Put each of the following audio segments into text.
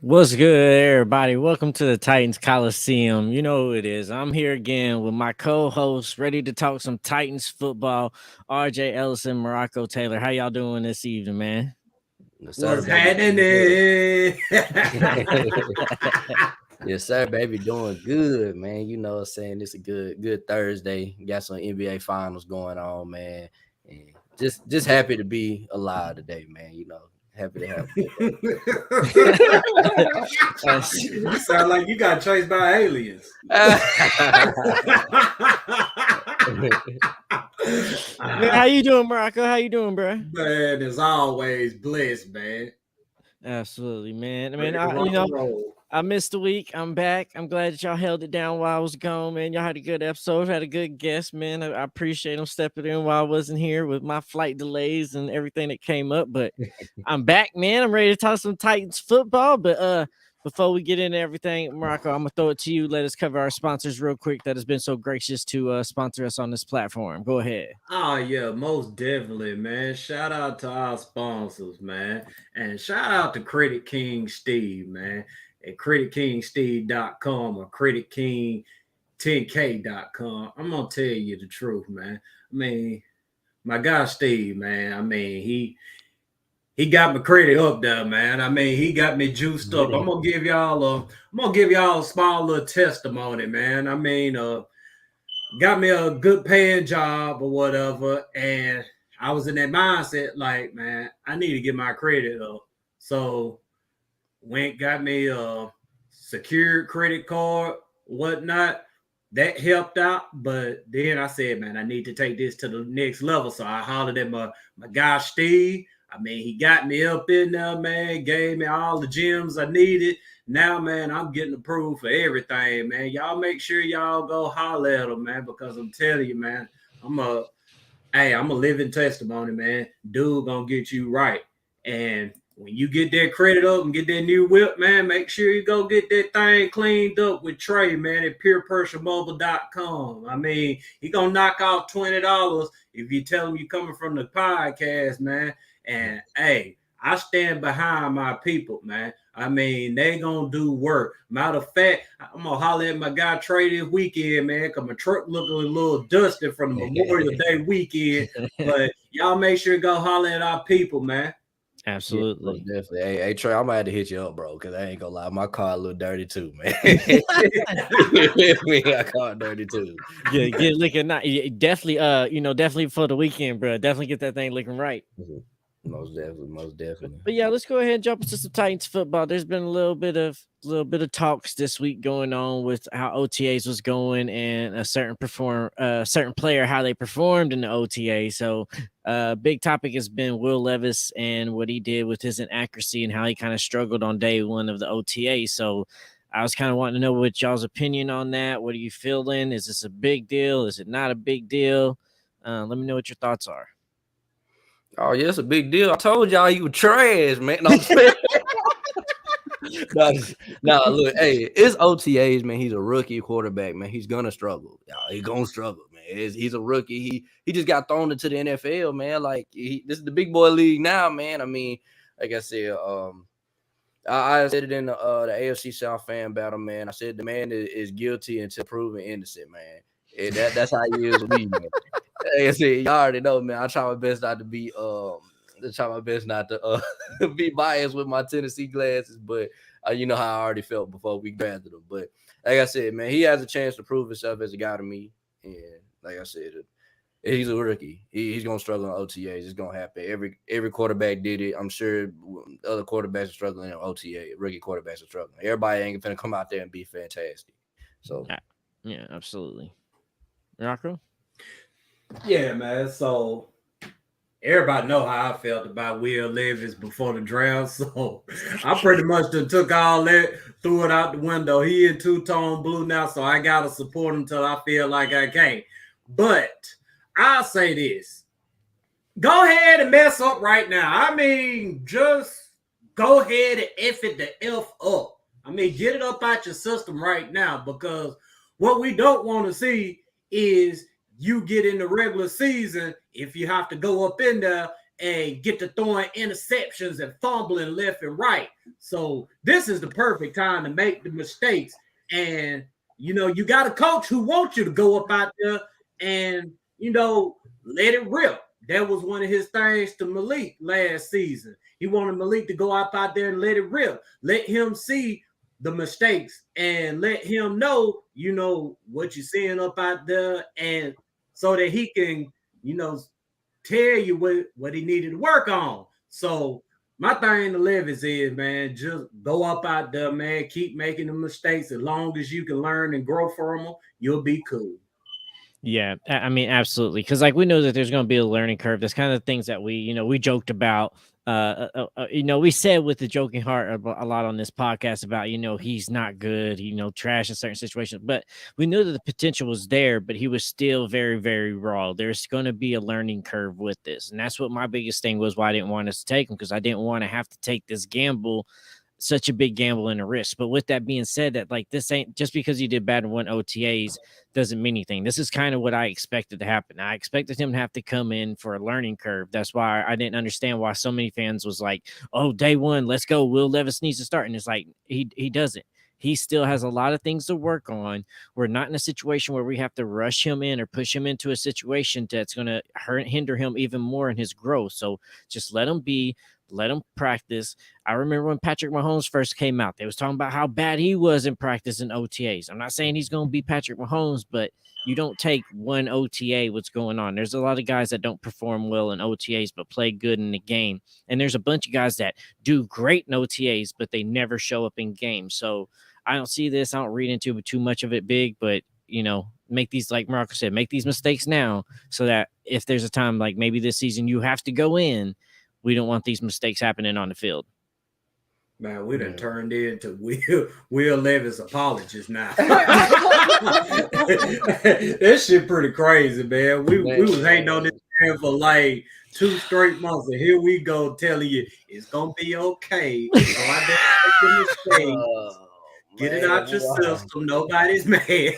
What's good, everybody? Welcome to the Titans Coliseum. You know who it is. I'm here again with my co-host, ready to talk some Titans football. RJ Ellison, Morocco Taylor. How y'all doing this evening, man? Yes, sir, What's baby. Doing happening? yes, sir, baby. Doing good, man. You know what I'm saying? It's a good Thursday. Got some NBA finals going on, man. And just happy to be alive today, man. You know, happy to have a good day. You sound like you got chased by aliens. Man, how you doing, Morocco? How you doing, bro? Man, as always, blessed, man. Absolutely, man. I mean, Ready to rock and roll. I missed a week. I'm back. I'm glad that y'all held it down while I was gone, man. Y'all had a good episode. Had a good guest, man. I appreciate them stepping in while I wasn't here with my flight delays and everything that came up. But I'm back, man. I'm ready to talk some Titans football. But before we get into everything, Morocco, I'm gonna throw it to you. Let us cover our sponsors real quick that has been so gracious to sponsor us on this platform. Go ahead. Oh, yeah, most definitely, man. Shout out to our sponsors, man. And shout out to Credit King Steve, man, at creditkingssteve.com or creditking10k.com. I'm going to tell you the truth, man. I mean, my guy Steve, man, I mean, he got my credit up there, man. I mean, he got me juiced up. I'm gonna give y'all a small little testimony, man. I mean, got me a good paying job or whatever, and I was in that mindset like, man, I need to get my credit up. So went got me a secured credit card, whatnot. That helped out, but then I said, man, I need to take this to the next level. So I hollered at my guy Steve. I mean, he got me up in there, man, gave me all the gems I needed. Now, man, I'm getting approved for everything, man. Y'all make sure y'all go holler at him, man, because I'm telling you, man, I'm a living testimony, man. Dude gonna get you right. And when you get that credit up and get that new whip, man, make sure you go get that thing cleaned up with Trey, man, at purepersianmobile.com. I mean, he gonna knock off $20 if you tell him you coming from the podcast, man. And hey, I stand behind my people, man. I mean, they gonna do work. Matter of fact, I'm gonna holler at my guy Trey this weekend, man, because my truck looking a little dusty from the Memorial Day weekend. But y'all make sure to go holler at our people, man. Absolutely. Yeah, definitely. Hey, Trey, I'm gonna have to hit you up, bro, because I ain't gonna lie, my car a little dirty too, man. My car dirty too. Get looking not definitely definitely for the weekend, bro. Definitely get that thing looking right. Most definitely. But yeah, let's go ahead and jump into some Titans football. There's been a little bit of talks this week going on with how OTAs was going and a certain player how they performed in the OTA. So big topic has been Will Levis and what he did with his inaccuracy and how he kind of struggled on day one of the OTA. So I was kind of wanting to know what y'all's opinion on that. What are you feeling? Is this a big deal? Is it not a big deal? Let me know what your thoughts are. Oh, yeah, it's a big deal. I told y'all you were trash, man. No, look, hey, it's OTAs, man. He's a rookie quarterback, man. He's gonna struggle. He's gonna struggle, man. He's a rookie. He just got thrown into the NFL, man. Like this is the big boy league now, man. I mean, like I said, I said it in the AFC South fan battle, man. I said the man is guilty until proven innocent, man. And that's how he is with me, man. Like I said, y'all already know, man. I try my best not to be be biased with my Tennessee glasses, but you know how I already felt before we drafted him. But like I said, man, he has a chance to prove himself as a guy to me. And like I said, he's a rookie. He's gonna struggle on OTAs. It's gonna happen. Every quarterback did it. I'm sure other quarterbacks are struggling in OTA. Rookie quarterbacks are struggling. Everybody ain't gonna come out there and be fantastic. So yeah, absolutely. Rocco? Yeah, man. So everybody know how I felt about Will Levis before the draft. So I pretty much took all that, threw it out the window. He in two-tone blue now, so I gotta support him till I feel like I can. But I'll say this. Go ahead and mess up right now. I mean, just go ahead and F it the F up. I mean, get it up out your system right now, because what we don't want to see is you get in the regular season, if you have to go up in there and get to throwing interceptions and fumbling left and right. So this is the perfect time to make the mistakes. And, you got a coach who wants you to go up out there and, let it rip. That was one of his things to Malik last season. He wanted Malik to go up out there and let it rip. Let him see the mistakes and let him know, what you're seeing up out there, and so that he can, tell you what he needed to work on. So my thing to Levis is, man, just go up out there, man. Keep making the mistakes. As long as you can learn and grow from them, you'll be cool. Yeah, I mean, absolutely. Because we know that there's going to be a learning curve. That's kind of the things that we joked about. We said with the joking heart a lot on this podcast about, he's not good, trash in certain situations, but we knew that the potential was there, but he was still very, very raw. There's going to be a learning curve with this. And that's what my biggest thing was, why I didn't want us to take him, because I didn't want to have to take this gamble, such a big gamble and a risk. But with that being said, that this ain't just because he did bad in one OTAs doesn't mean anything. This is kind of what I expected to happen. I expected him to have to come in for a learning curve. That's why I didn't understand why so many fans was like, oh, day one, let's go, Will Levis needs to start. And it's like, he doesn't. He still has a lot of things to work on. We're not in a situation where we have to rush him in or push him into a situation that's going to hinder him even more in his growth. So just let him be. Let him practice. I remember when Patrick Mahomes first came out, they was talking about how bad he was in practice in OTAs. I'm not saying he's going to be Patrick Mahomes, but you don't take one OTA what's going on. There's a lot of guys that don't perform well in OTAs but play good in the game. And there's a bunch of guys that do great in OTAs, but they never show up in games. So I don't see this. I don't read into too much of it big, but, make these, like Marco said, make these mistakes now so that if there's a time like maybe this season you have to go in, we don't want these mistakes happening on the field. Man, we done turned into Will Levis apologist now. That shit pretty crazy, man. We was hating on this man for like 2 straight months, and here we go telling you it's gonna be okay. So I didn't make a mistake. Get it out your system. Nobody's mad.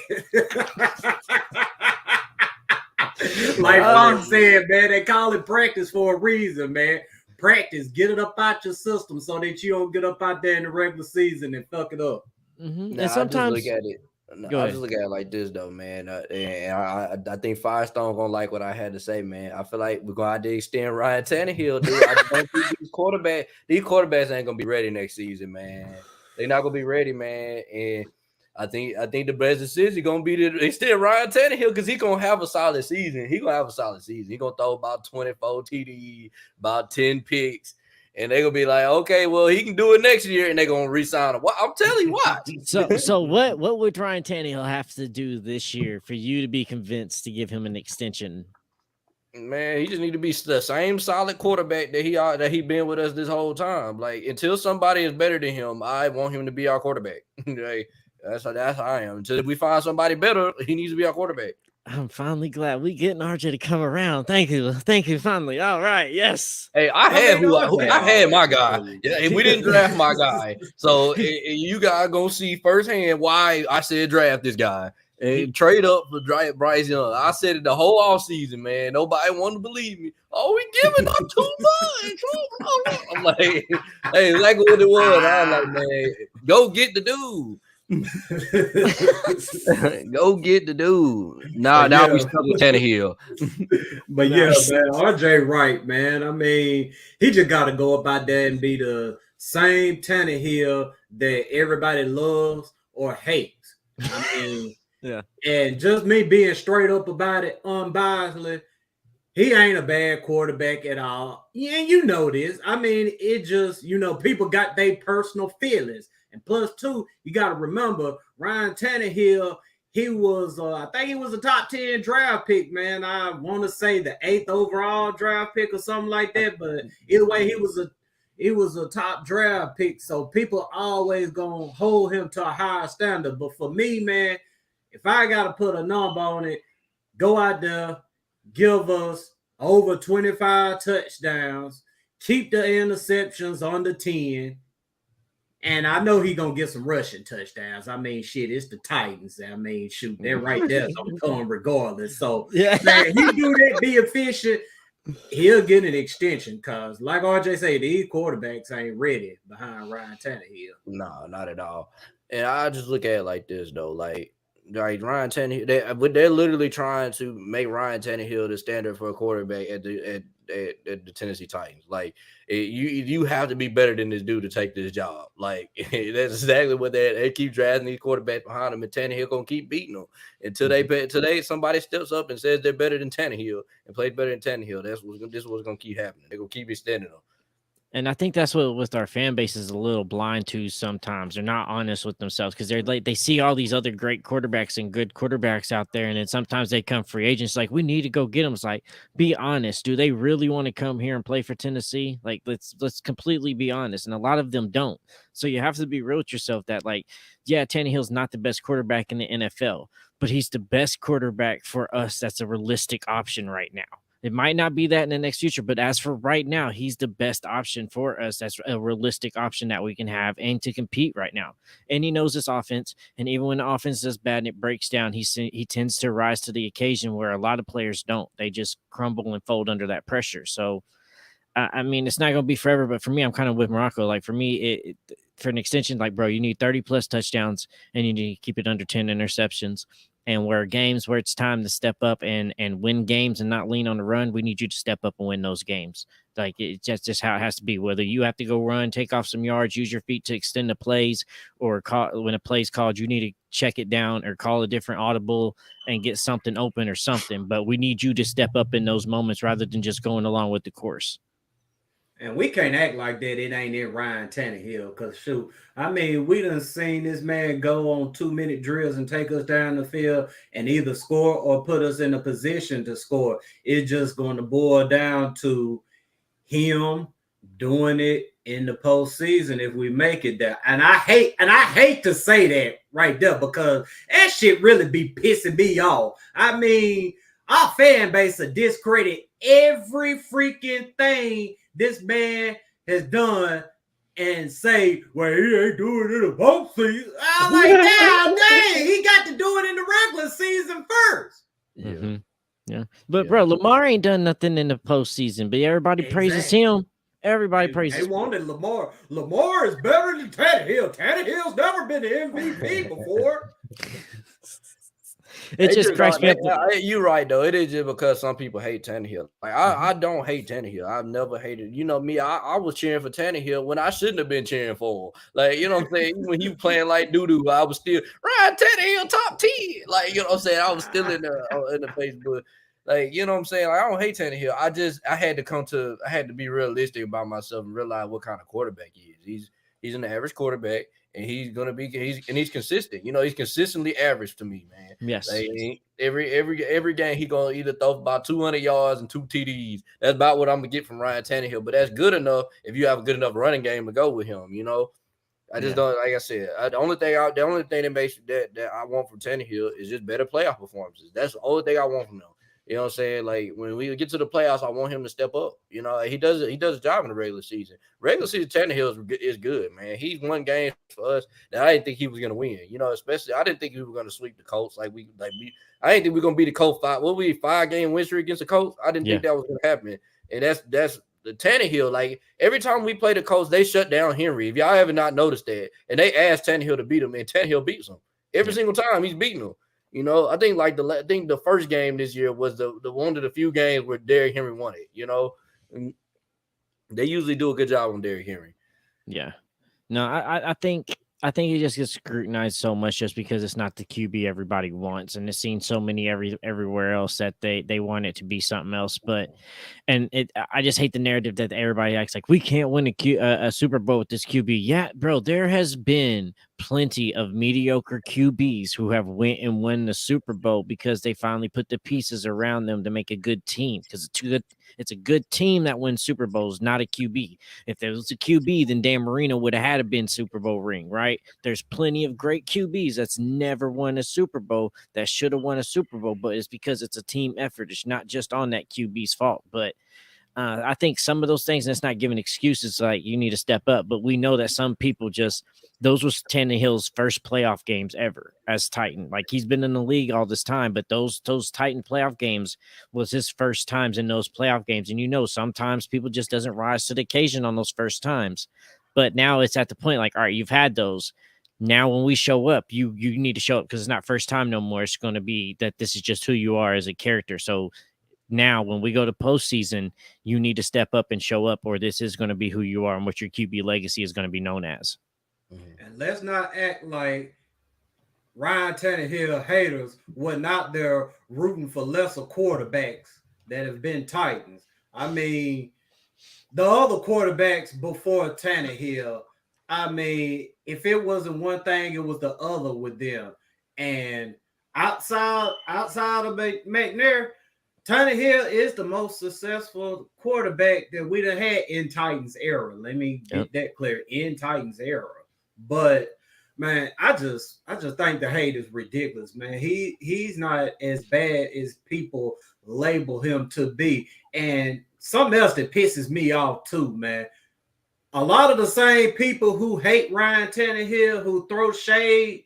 Like Fox said, man, they call it practice for a reason, man. Practice, get it up out your system so that you don't get up out there in the regular season and fuck it up. Mm-hmm. And sometimes I just look at it like this though, man. And I think Firestone gonna like what I had to say, man. I feel like we're gonna have to extend Ryan Tannehill, dude. I don't think these quarterbacks ain't gonna be ready next season, man. They're not gonna be ready, man. And I think the best decision gonna be to extend Ryan Tannehill because he's gonna have a solid season. He's gonna throw about 24 TDs, about 10 picks, and they're gonna be like, okay, well, he can do it next year, and they're gonna re-sign him. I'm telling you what. So what would Ryan Tannehill have to do this year for you to be convinced to give him an extension? Man, he just need to be the same solid quarterback that he been with us this whole time. Like, until somebody is better than him, I want him to be our quarterback. Like, that's how I am. Until we find somebody better, he needs to be our quarterback. I'm finally glad we getting RJ to come around. Thank you. Finally. All right. Yes. Hey, I had my guy. Yeah, we didn't draft my guy, so you guys gonna see firsthand why I said draft this guy and trade up for Bryce Young. I said it the whole offseason, man. Nobody wanted to believe me. Oh, we giving up too much. I'm like, hey, like what it was. I was like, man, go get the dude. Go get the dude. Now we stuck with Tannehill. But yeah, man, RJ right, man. I mean, he just got to go up out there and be the same Tannehill that everybody loves or hates. I mean, yeah. And just me being straight up about it, unbiasedly, he ain't a bad quarterback at all. Yeah, you know this. I mean, it just, people got their personal feelings. And plus, too, you got to remember, Ryan Tannehill, he was, I think he was a top 10 draft pick, man. I want to say the 8th overall draft pick or something like that. But either way, he was a top draft pick. So people always going to hold him to a higher standard. But for me, man, if I got to put a number on it, go out there, give us over 25 touchdowns, keep the interceptions under 10. And I know he's going to get some rushing touchdowns. I mean, shit, it's the Titans. I mean, shoot, they're right there. So I'm going regardless. So, yeah, man, he do that, be efficient. he'll get an extension because, like RJ say, these quarterbacks ain't ready behind Ryan Tannehill. No, not at all. And I just look at it like this though, like Ryan Tannehill, they're literally trying to make Ryan Tannehill the standard for a quarterback at the Tennessee Titans. Like you have to be better than this dude to take this job. Like that's exactly what they keep drafting these quarterbacks behind him, and Tannehill gonna keep beating them until somebody steps up and says they're better than Tannehill and plays better than Tannehill. This is what's gonna keep happening. They're gonna keep extending them. And I think that's what with our fan base is a little blind to sometimes. They're not honest with themselves because they're like they see all these other great quarterbacks and good quarterbacks out there, and then sometimes they come free agents like we need to go get them. It's like be honest. Do they really want to come here and play for Tennessee? Like let's completely be honest. And a lot of them don't. So you have to be real with yourself that like, yeah, Tannehill's not the best quarterback in the NFL, but he's the best quarterback for us. That's a realistic option right now. It might not be that in the next future, but as for right now, he's the best option for us. That's a realistic option that we can have and to compete right now. And he knows this offense. And even when the offense does bad and it breaks down, he tends to rise to the occasion where a lot of players don't. They just crumble and fold under that pressure. So, I mean, it's not going to be forever, but for me, I'm kind of with Morocco. Like for me, for an extension, like, bro, you need 30 plus touchdowns and you need to keep it under 10 interceptions. And where games where it's time to step up and win games and not lean on the run, we need you to step up and win those games. Like it's just how it has to be. Whether you have to go run, take off some yards, use your feet to extend the plays, or when a play's called, you need to check it down or call a different audible and get something open or something. But we need you to step up in those moments rather than just going along with the course. And we can't act like that it ain't in Ryan Tannehill. Because, shoot, I mean, we done seen this man go on 2-minute drills and take us down the field and either score or put us in a position to score. It's just going to boil down to him doing it in the postseason if we make it there. And I hate to say that right there because that shit really be pissing me off. I mean, our fan base will discredit every freaking thing this man has done and say, well, he ain't doing it in the postseason. I'm like, dang, he got to do it in the regular season first. Yeah. Mm-hmm. Yeah. But, bro, Lamar ain't done nothing in the postseason, but everybody praises him. Everybody praises him. They wanted Lamar. Lamar is better than Tannehill. Tannehill's never been the MVP before. It just cracks me up. You're right though. It is just because some people hate Tannehill. Like I don't hate Tannehill. I've never hated. You know me. I was cheering for Tannehill when I shouldn't have been cheering for him. Like you know what I'm saying. When he was playing like doo doo, I was still Ryan Tannehill top 10. Like you know what I'm saying. I was still in the Facebook. Like you know what I'm saying. Like I don't hate Tannehill. I had to be realistic about myself and realize what kind of quarterback he is. He's an average quarterback. And he's consistent. You know, he's consistently average to me, man. Yes. Like, every game he gonna either throw about 200 yards and 2 TDs. That's about what I'm gonna get from Ryan Tannehill. But that's good enough if you have a good enough running game to go with him. You know, I just don't. Like I said, the only thing that makes that I want from Tannehill is just better playoff performances. That's the only thing I want from him. You know what I'm saying? Like when we get to the playoffs, I want him to step up. You know, he does his job in the regular season. Regular season, Tannehill is good, man. He's won games for us that I didn't think he was gonna win. You know, especially I didn't think we were gonna sweep the Colts. I didn't think we were gonna beat the Colts 5-game win streak against the Colts. I didn't think that was gonna happen. And that's the Tannehill. Like every time we play the Colts, they shut down Henry. If y'all ever not noticed that, and they asked Tannehill to beat him, and Tannehill beats them every single time. He's beating them. You know, I think the first game this year was the one of the few games where Derrick Henry won it. You know, and they usually do a good job on Derrick Henry. Yeah, no, I think he just gets scrutinized so much just because it's not the QB everybody wants, and it's seen so many everywhere else that they want it to be something else. But I just hate the narrative that everybody acts like we can't win a Super Bowl with this QB. Yeah, bro, there has been plenty of mediocre QBs who have went and won the Super Bowl because they finally put the pieces around them to make a good team. Because it's a good team that wins Super Bowls, not a QB. If there was a QB, then Dan Marino would have had a been Super Bowl ring, right? There's plenty of great QBs that's never won a Super Bowl that should have won a Super Bowl, but it's because it's a team effort. It's not just on that QB's fault. But I think some of those things, and it's not giving excuses like you need to step up, but we know that some people just those was Tannehill's first playoff games ever as Titan. Like he's been in the league all this time, but those Titan playoff games was his first times in those playoff games. And sometimes people just doesn't rise to the occasion on those first times. But now it's at the point like, all right, you've had those. Now when we show up, you need to show up because it's not first time no more. It's going to be that this is just who you are as a character. So now when we go to postseason, you need to step up and show up, or this is going to be who you are and what your QB legacy is going to be known as. And let's not act like Ryan Tannehill haters were not there rooting for lesser quarterbacks that have been Titans. I mean, the other quarterbacks before Tannehill, I mean, if it wasn't one thing, it was the other with them. And outside of McNair, Tannehill is the most successful quarterback that we done had in Titans era. Let me get that clear, in Titans era. But man, I just think the hate is ridiculous, man. He's not as bad as people label him to be. And something else that pisses me off too, man. A lot of the same people who hate Ryan Tannehill, who throw shade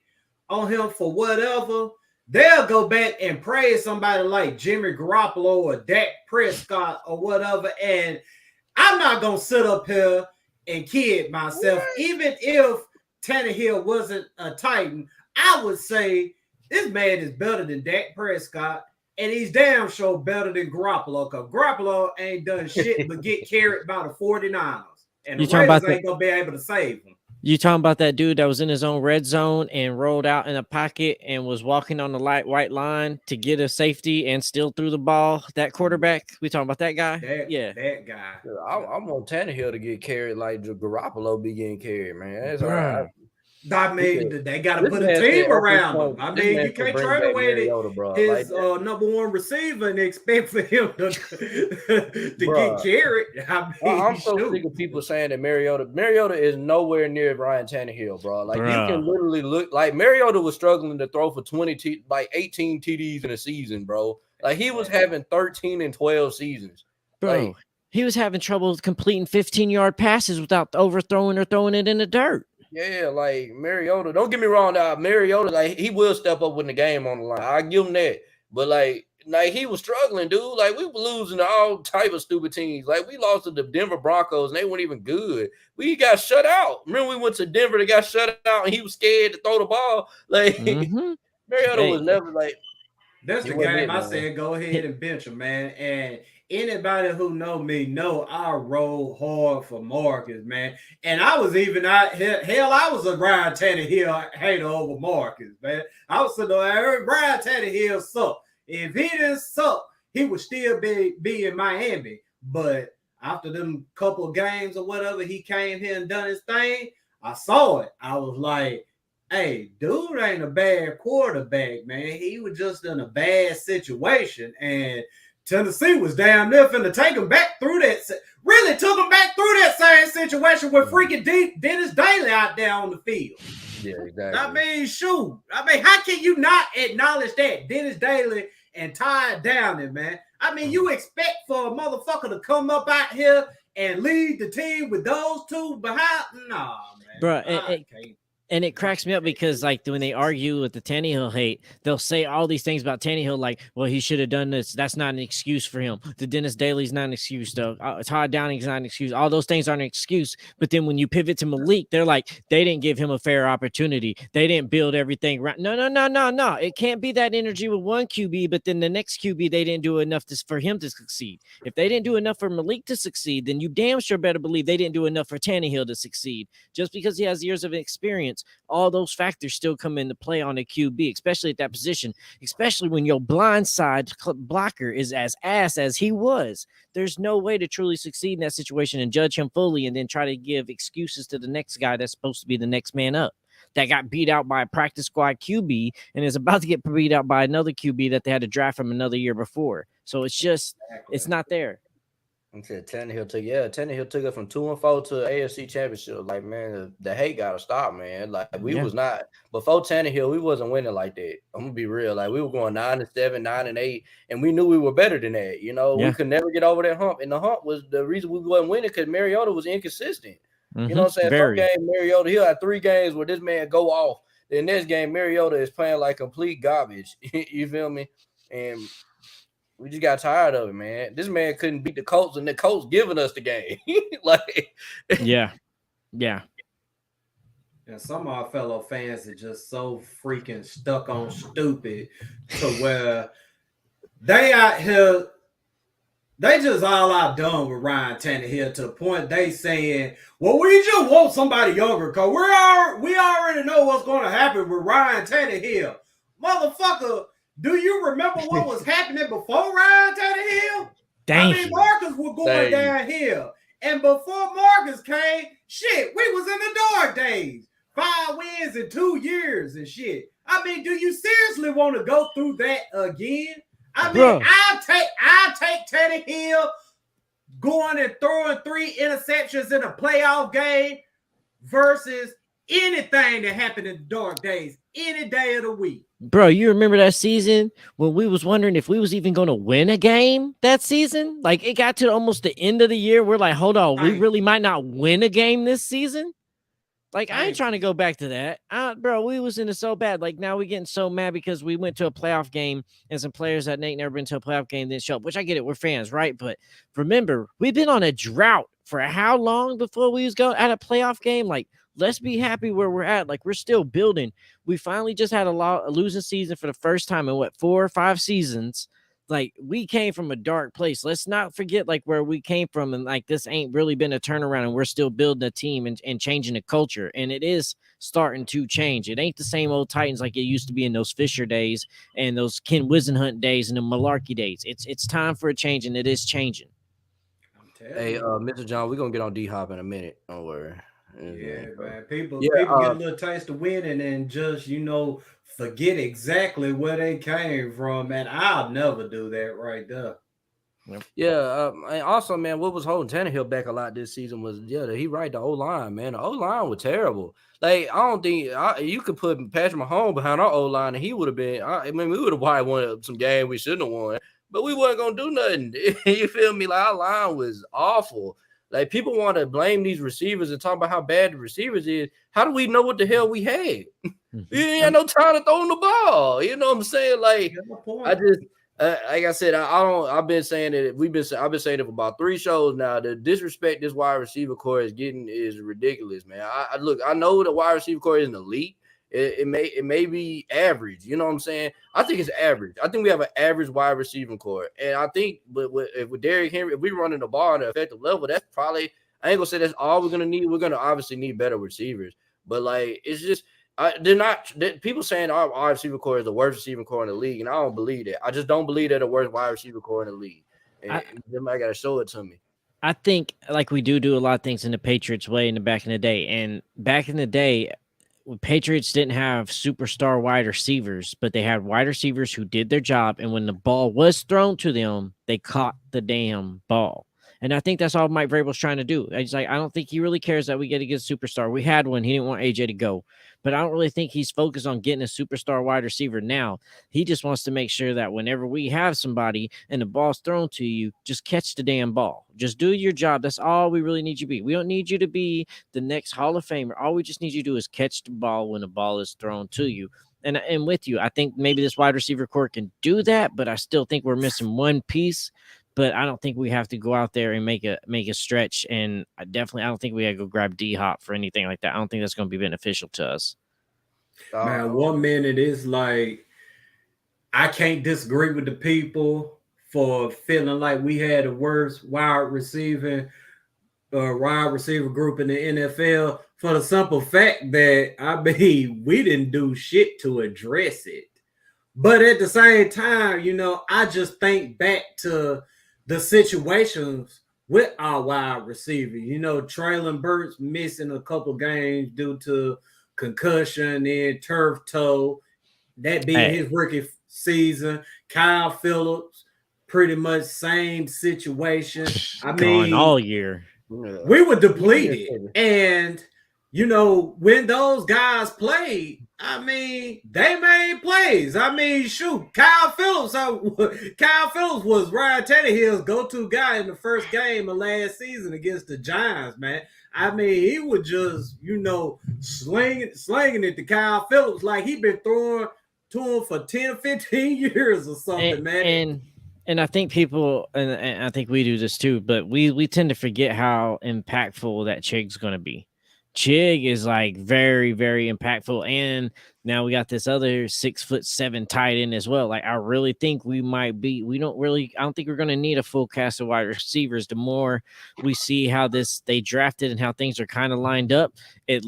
on him for whatever, they'll go back and praise somebody like Jimmy Garoppolo or Dak Prescott or whatever. And I'm not going to sit up here and kid myself. Even if Tannehill wasn't a Titan, I would say this man is better than Dak Prescott, and he's damn sure better than Garoppolo, because Garoppolo ain't done shit but get carried by the 49ers. And the Raiders ain't going to be able to save him. You talking about that dude that was in his own red zone and rolled out in a pocket and was walking on the white line to get a safety and still threw the ball? That quarterback? We talking about that guy? That guy. I want Tannehill to get carried like Garoppolo be getting carried, man. That's all right. I mean, they got to put a team around him. I mean, you can't trade away his number one receiver and expect for him to get carried. I mean, I'm so sick of people saying that Mariota is nowhere near Ryan Tannehill, bro. Like, you can literally look like Mariota was struggling to throw for 18 TDs in a season, bro. Like, he was having 13 and 12 seasons. Bro, like, he was having trouble completing 15-yard passes without overthrowing or throwing it in the dirt. Yeah, like Mariota. Don't get me wrong, now Mariota, like he will step up when the game on the line. I give him that. But like he was struggling, dude. Like we were losing to all type of stupid teams. Like we lost to the Denver Broncos and they weren't even good. We got shut out. Remember we went to Denver, they got shut out, and he was scared to throw the ball. Like Mariota was never like. That's the game I said go ahead and bench him, man. And anybody who know me know I roll hard for Marcus, man. And I was even out hell, I was a Ryan Tannehill hater over Marcus, man. I was sitting there, Ryan Tannehill sucked. If he didn't suck, he would still be in Miami. But after them couple of games or whatever, he came here and done his thing. I saw it. I was like, hey, dude ain't a bad quarterback, man. He was just in a bad situation. And Tennessee was down there finna take him back through that. Really took him back through that same situation with freaking Dennis Daly out there on the field. Yeah, exactly. I mean, shoot. I mean, how can you not acknowledge that? Dennis Daly and Ty Downing, man. I mean, you expect for a motherfucker to come up out here and lead the team with those two behind? Nah, man. Bro, and it cracks me up because, like, when they argue with the Tannehill hate, they'll say all these things about Tannehill, like, well, he should have done this. That's not an excuse for him. The Dennis Daly's not an excuse, though. Todd Downing's not an excuse. All those things aren't an excuse. But then when you pivot to Malik, they're like, they didn't give him a fair opportunity. They didn't build everything right. No. It can't be that energy with one QB, but then the next QB, they didn't do enough for him to succeed. If they didn't do enough for Malik to succeed, then you damn sure better believe they didn't do enough for Tannehill to succeed. Just because he has years of experience, all those factors still come into play on a QB, especially at that position, especially when your blindside blocker is as ass as he was. There's no way to truly succeed in that situation and judge him fully and then try to give excuses to the next guy that's supposed to be the next man up that got beat out by a practice squad QB and is about to get beat out by another QB that they had to draft from another year before. So it's just, it's not there. I said Tannehill took it from 2-4 to AFC Championship. Like, man, the hate gotta stop, man. Like, we was not before Tannehill, we wasn't winning like that. I'm gonna be real. Like, we were going 9-7, 9-8, and we knew we were better than that. You know, we could never get over that hump. And the hump was the reason we wasn't winning because Mariota was inconsistent. You know what I'm saying? Some game Mariota, he'll have 3 games where this man go off. The next game, Mariota is playing like complete garbage. You feel me? And we just got tired of it, man. This man couldn't beat the Colts, and the Colts giving us the game. Like, yeah. And some of our fellow fans are just so freaking stuck on stupid to where they out here, they just all out done with Ryan Tannehill to the point they saying, well, we just want somebody younger because we already know what's going to happen with Ryan Tannehill. Motherfucker, do you remember what was happening before Ryan Tannehill? Marcus was going downhill. And before Marcus came, shit, we was in the dark days. 5 wins in 2 years and shit. I mean, do you seriously want to go through that again? I mean, I'll take Tannehill going and throwing 3 interceptions in a playoff game versus anything that happened in the dark days, any day of the week. Bro, you remember that season when we was wondering if we was even going to win a game that season? Like, it got to almost the end of the year. We're like, hold on, we really might not win a game this season. Like, I ain't trying to go back to that. Bro, we was in it so bad. Like, now we getting so mad because we went to a playoff game and some players that ain't never been to a playoff game didn't show up, which I get it. We're fans, right? But remember, we've been on a drought for how long before we was going at a playoff game? Like, let's be happy where we're at. Like, we're still building. We finally just had a losing season for the first time in 4 or 5 seasons. Like, we came from a dark place. Let's not forget like where we came from. And like, this ain't really been a turnaround, and we're still building a team and changing the culture. And it is starting to change. It ain't the same old Titans like it used to be in those Fisher days and those Ken Wisenhunt days and the Malarkey days. It's time for a change, and it is changing. Hey, Mr. John, we're gonna get on D-Hop in a minute. Don't worry. Yeah, man. People get a little taste of winning and just, forget exactly where they came from. And I'll never do that right there. Yeah, and also, man, what was holding Tannehill back a lot this season was, he right, the O-line, man. The O-line was terrible. Like, I don't think you could put Patrick Mahomes behind our O-line, and he would have been, we would have probably won some game we shouldn't have won, but we wasn't going to do nothing. You feel me? Like, our line was awful. Like, people want to blame these receivers and talk about how bad the receivers is. How do we know what the hell we had? We ain't had no time to throw the ball. You know what I'm saying? Like, I just, like I said, I've been saying it. I've been saying it for about 3 shows now. The disrespect this wide receiver core is getting is ridiculous, man. I know the wide receiver core isn't elite. It may be average. You know what I'm saying? I think it's average. I think we have an average wide receiving core, and I think with Derrick Henry, if we're running the ball at an effective level, that's probably, I ain't gonna say that's all we're gonna need. We're gonna obviously need better receivers, but like, it's just people saying our wide receiver core is the worst receiving core in the league, and I don't believe that. I just don't believe they're the worst wide receiver core in the league. And somebody got to show it to me. I think like we do a lot of things in the Patriots way in the back in the day, and back in the day, Patriots didn't have superstar wide receivers, but they had wide receivers who did their job. And when the ball was thrown to them, they caught the damn ball. And I think that's all Mike Vrabel's trying to do. I don't think he really cares that we get a good superstar. We had one. He didn't want AJ to go. But I don't really think he's focused on getting a superstar wide receiver now. He just wants to make sure that whenever we have somebody and the ball's thrown to you, just catch the damn ball. Just do your job. That's all we really need you to be. We don't need you to be the next Hall of Famer. All we just need you to do is catch the ball when the ball is thrown to you. And with you, I think maybe this wide receiver core can do that, but I still think we're missing one piece. But I don't think we have to go out there and make a stretch. And I don't think we got to go grab D-Hop for anything like that. I don't think that's going to be beneficial to us. Man, 1 minute is like, I can't disagree with the people for feeling like we had the worst wide receiver group in the NFL for the simple fact that, we didn't do shit to address it. But at the same time, I just think back to the situations with our wide receiver. Traylon Burks missing a couple games due to concussion and turf toe, that being his rookie season. Kyle Phillips pretty much same situation. I Gone mean, all year. we were depleted. And, when those guys played, I mean, they made plays. I mean, shoot, Kyle Phillips was Ryan Tannehill's go-to guy in the first game of last season against the Giants, man. I mean, he was just, slinging it to Kyle Phillips like he'd been throwing to him for 10, 15 years or something, man. And I think people, and I think we do this too, but we tend to forget how impactful that Chig's going to be. Chig is like very, very impactful. And now we got this other 6'7" tight end as well. Like, I really think I don't think we're going to need a full cast of wide receivers. The more we see how they drafted and how things are kind of lined up, it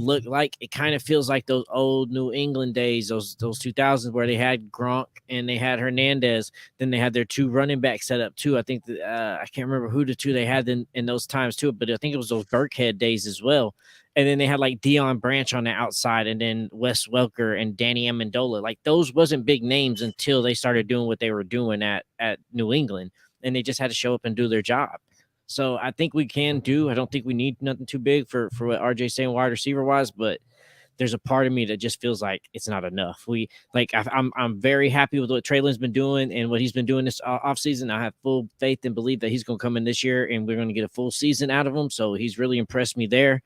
kind of feels like those old New England days, those 2000s where they had Gronk and they had Hernandez. Then they had their two running backs set up too. I think I can't remember who the two they had in those times too, but I think it was those Burkhead days as well. And then they had like Deion Branch on the outside, and then Wes Welker and Danny Amendola. Like, those wasn't big names until they started doing what they were doing at New England, and they just had to show up and do their job. So I think we can do. I don't think we need nothing too big for what RJ's saying wide receiver wise, but there's a part of me that just feels like it's not enough. I'm very happy with what Traylon's been doing and what he's been doing this offseason. I have full faith and believe that he's going to come in this year and we're going to get a full season out of him. So he's really impressed me there.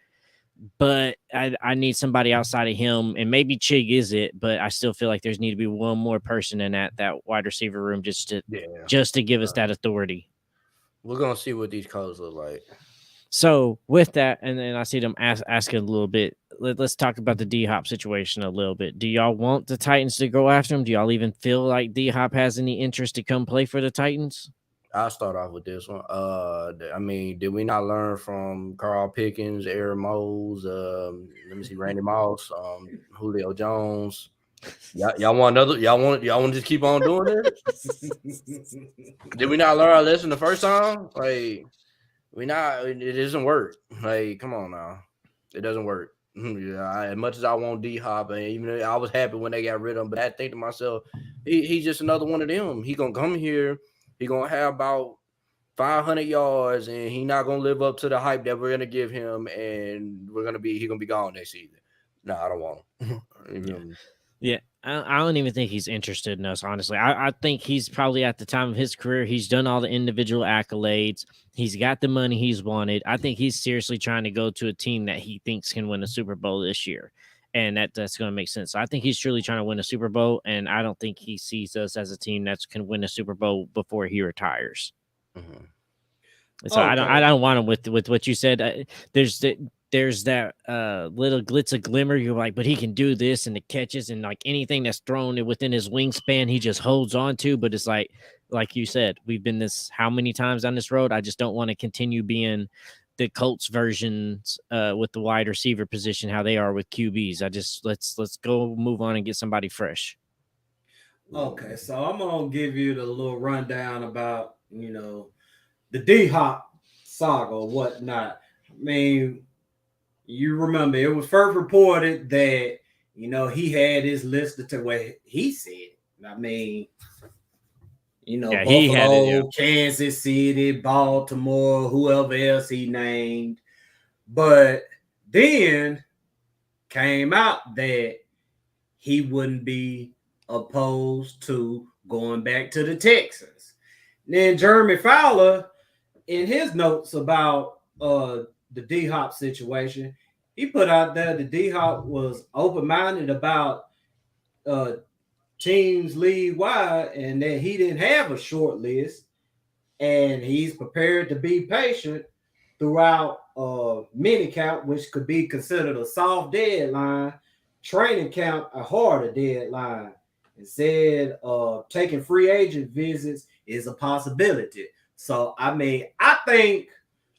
But I need somebody outside of him, and maybe Chig is it, but I still feel like there's need to be one more person in that wide receiver room just to give us that authority. We're gonna see what these colors look like. So with that, and then I see them asking a little bit. Let's talk about the D-Hop situation a little bit. Do y'all want the Titans to go after him? Do y'all even feel like D-Hop has any interest to come play for the Titans? I'll start off with this one. I mean, did we not learn from Carl Pickens, Aaron Mose, let me see, Randy Moss, Julio Jones? Y'all want to just keep on doing this? Did we not learn our lesson the first time? Like, it doesn't work. Like, come on now. It doesn't work. As much as I want D-Hop, and even I was happy when they got rid of him, but I think to myself, he's just another one of them. He gonna come here. He's going to have about 500 yards, and he's not going to live up to the hype that we're going to give him, and he's going to be gone next season. No, I don't want him. Yeah, I don't even think he's interested in us, honestly. I think he's probably at the time of his career, he's done all the individual accolades. He's got the money he's wanted. I think he's seriously trying to go to a team that he thinks can win a Super Bowl this year. And that's going to make sense. So I think he's truly trying to win a Super Bowl, and I don't think he sees us as a team that can win a Super Bowl before he retires. Mm-hmm. So okay. I don't want him with what you said. There's that little glitz of glimmer. You're like, but he can do this, and the catches and like anything that's thrown within his wingspan, he just holds on to. But it's like you said, we've been this how many times on this road. I just don't want to continue being the Colts versions with the wide receiver position, how they are with QBs. Let's go move on and get somebody fresh. Okay, so I'm gonna give you the little rundown about the D-Hop saga or whatnot. I mean, you remember it was first reported that he had his list to where he said. I mean, Buffalo, Kansas City, Baltimore, whoever else he named. But then came out that he wouldn't be opposed to going back to the Texans. Then Jeremy Fowler, in his notes about the D-Hop situation, he put out there that D-Hop was open-minded about teams league-wide and that he didn't have a short list, and he's prepared to be patient throughout mini camp, which could be considered a soft deadline, training camp a harder deadline, and said taking free agent visits is a possibility. So, I mean, I think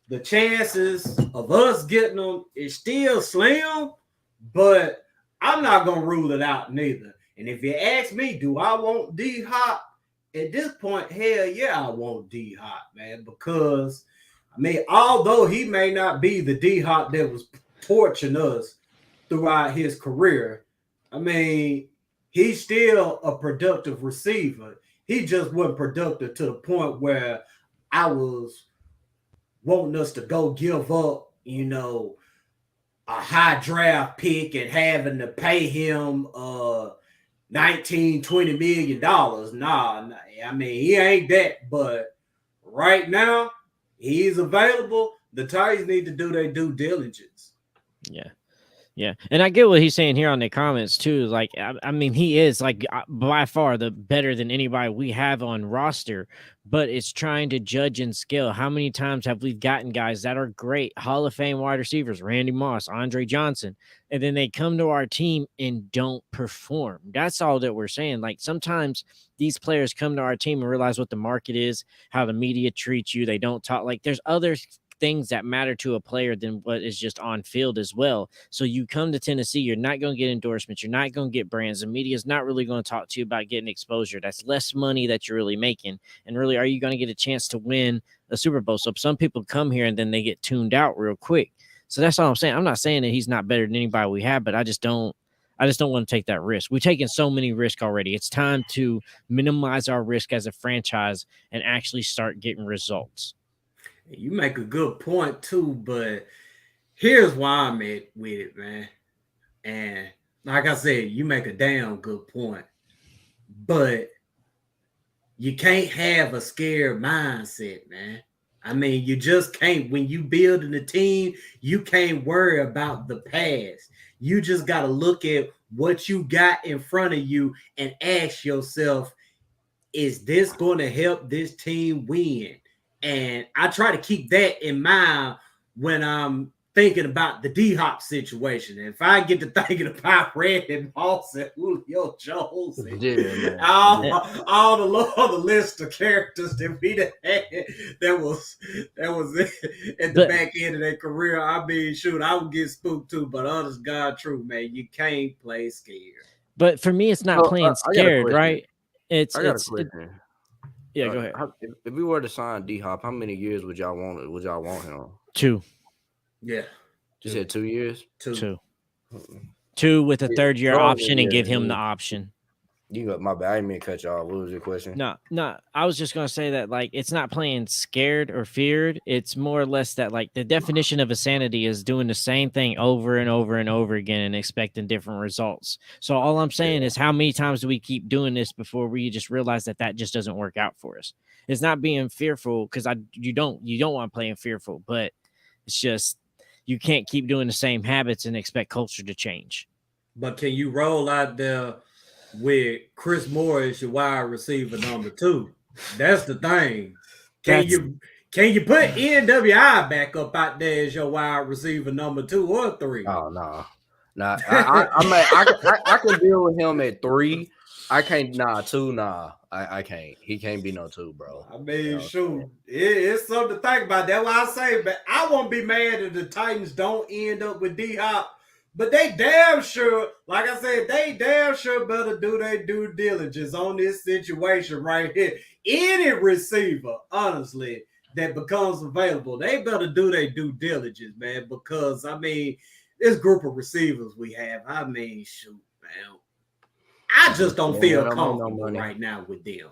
the chances of us getting them is still slim, but I'm not going to rule it out neither. And if you ask me, do I want D-Hop? At this point, hell yeah, I want D-Hop, man, because, I mean, although he may not be the D-Hop that was torching us throughout his career, I mean, he's still a productive receiver. he just wasn't productive to the point where I was wanting us to go give up, a high draft pick and having to pay him 19-20 million dollars. Nah, I mean, he ain't that, but right now he's available. The Titans need to do their due diligence. Yeah. Yeah, and I get what he's saying here on the comments too. Like, I mean, he is like by far the better than anybody we have on roster, but it's trying to judge and scale. How many times have we gotten guys that are great Hall of Fame wide receivers, Randy Moss, Andre Johnson, and then they come to our team and don't perform? That's all that we're saying. Like, sometimes these players come to our team and realize what the market is, how the media treats you. They don't talk like there's other things that matter to a player than what is just on field as well. So you come to Tennessee, you're not going to get endorsements. You're not going to get brands. The media is not really going to talk to you about getting exposure. That's less money that you're really making. And really, are you going to get a chance to win a Super Bowl? So some people come here and then they get tuned out real quick. So that's all I'm saying. I'm not saying that he's not better than anybody we have, but I just don't want to take that risk. We've taken so many risks already. It's time to minimize our risk as a franchise and actually start getting results. You make a good point too, but here's why I'm at with it, man. And like I said, you make a damn good point. But you can't have a scared mindset, man. I mean, you just can't. When you building a team, you can't worry about the past. You just got to look at what you got in front of you and ask yourself, is this going to help this team win? And I try to keep that in mind when I'm thinking about the D-Hop situation. And if I get to thinking about Randy Moss and Julio Jones and all the list of characters that we had that was at the back end of their career, I mean, shoot, I would get spooked too. But honest God, true, man, you can't play scared. But for me, it's not playing scared, right? I got a question. Yeah, go ahead. If we were to sign D-Hop, how many years would y'all want him? 2. Yeah. You said 2 years? 2. 2 with a third year option and give him the option. You got my bad. I didn't mean to cut you off. What was your question? No. I was just gonna say that like it's not playing scared or feared. It's more or less that like the definition of insanity is doing the same thing over and over and over again and expecting different results. So all I'm saying is how many times do we keep doing this before we just realize that just doesn't work out for us? It's not being fearful because you don't want to play in fearful, but it's just you can't keep doing the same habits and expect culture to change. But can you roll out there with Chris Moore as your wide receiver number 2? That's the thing. Can you put NWI back up out there as your wide receiver number 2 or 3? Oh no. I can deal with him at 3. I can't. 2. I can't. He can't be no 2, bro. I mean, shoot, it's something to think about. That's why I say, but I won't be mad if the Titans don't end up with D-Hop. But they damn sure, like I said, they damn sure better do their due diligence on this situation right here. Any receiver, honestly, that becomes available, they better do their due diligence, man. Because I mean, this group of receivers we have, I mean, shoot, man. I just don't feel comfortable right now with them.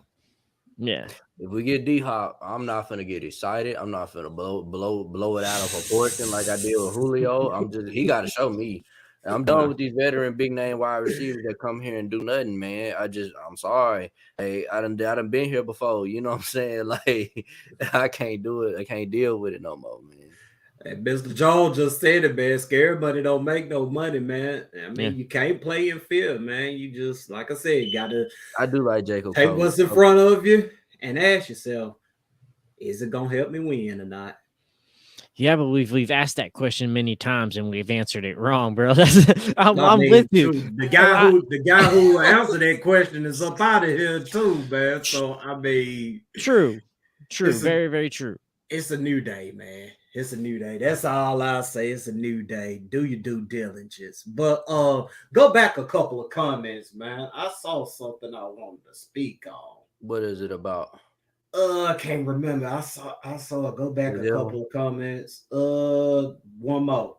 Yeah. If we get D-Hop, I'm not finna get excited. I'm not finna blow it out of proportion like I did with Julio. He got to show me. I'm done with these veteran big name wide receivers that come here and do nothing, man. I'm sorry. Hey, I done been here before. You know what I'm saying? Like, I can't do it. I can't deal with it no more, man. And Mr. Jones just said it, man. Scary money don't make no money, man. I mean, you can't play in fear, man. You just, like I said, gotta. I do like Jacob. Take what's in front of you and ask yourself, is it gonna help me win or not? Yeah, but we've asked that question many times and we've answered it wrong, bro. I'm with you. The guy who answered that question is up out of here too, man. So I mean, true, very, very true. It's a new day, man. It's a new day. That's all I say. It's a new day. Do your due diligence. But go back a couple of comments, man. I saw something I wanted to speak on. What is it about? I can't remember. I saw it. Go back a couple of comments. One more.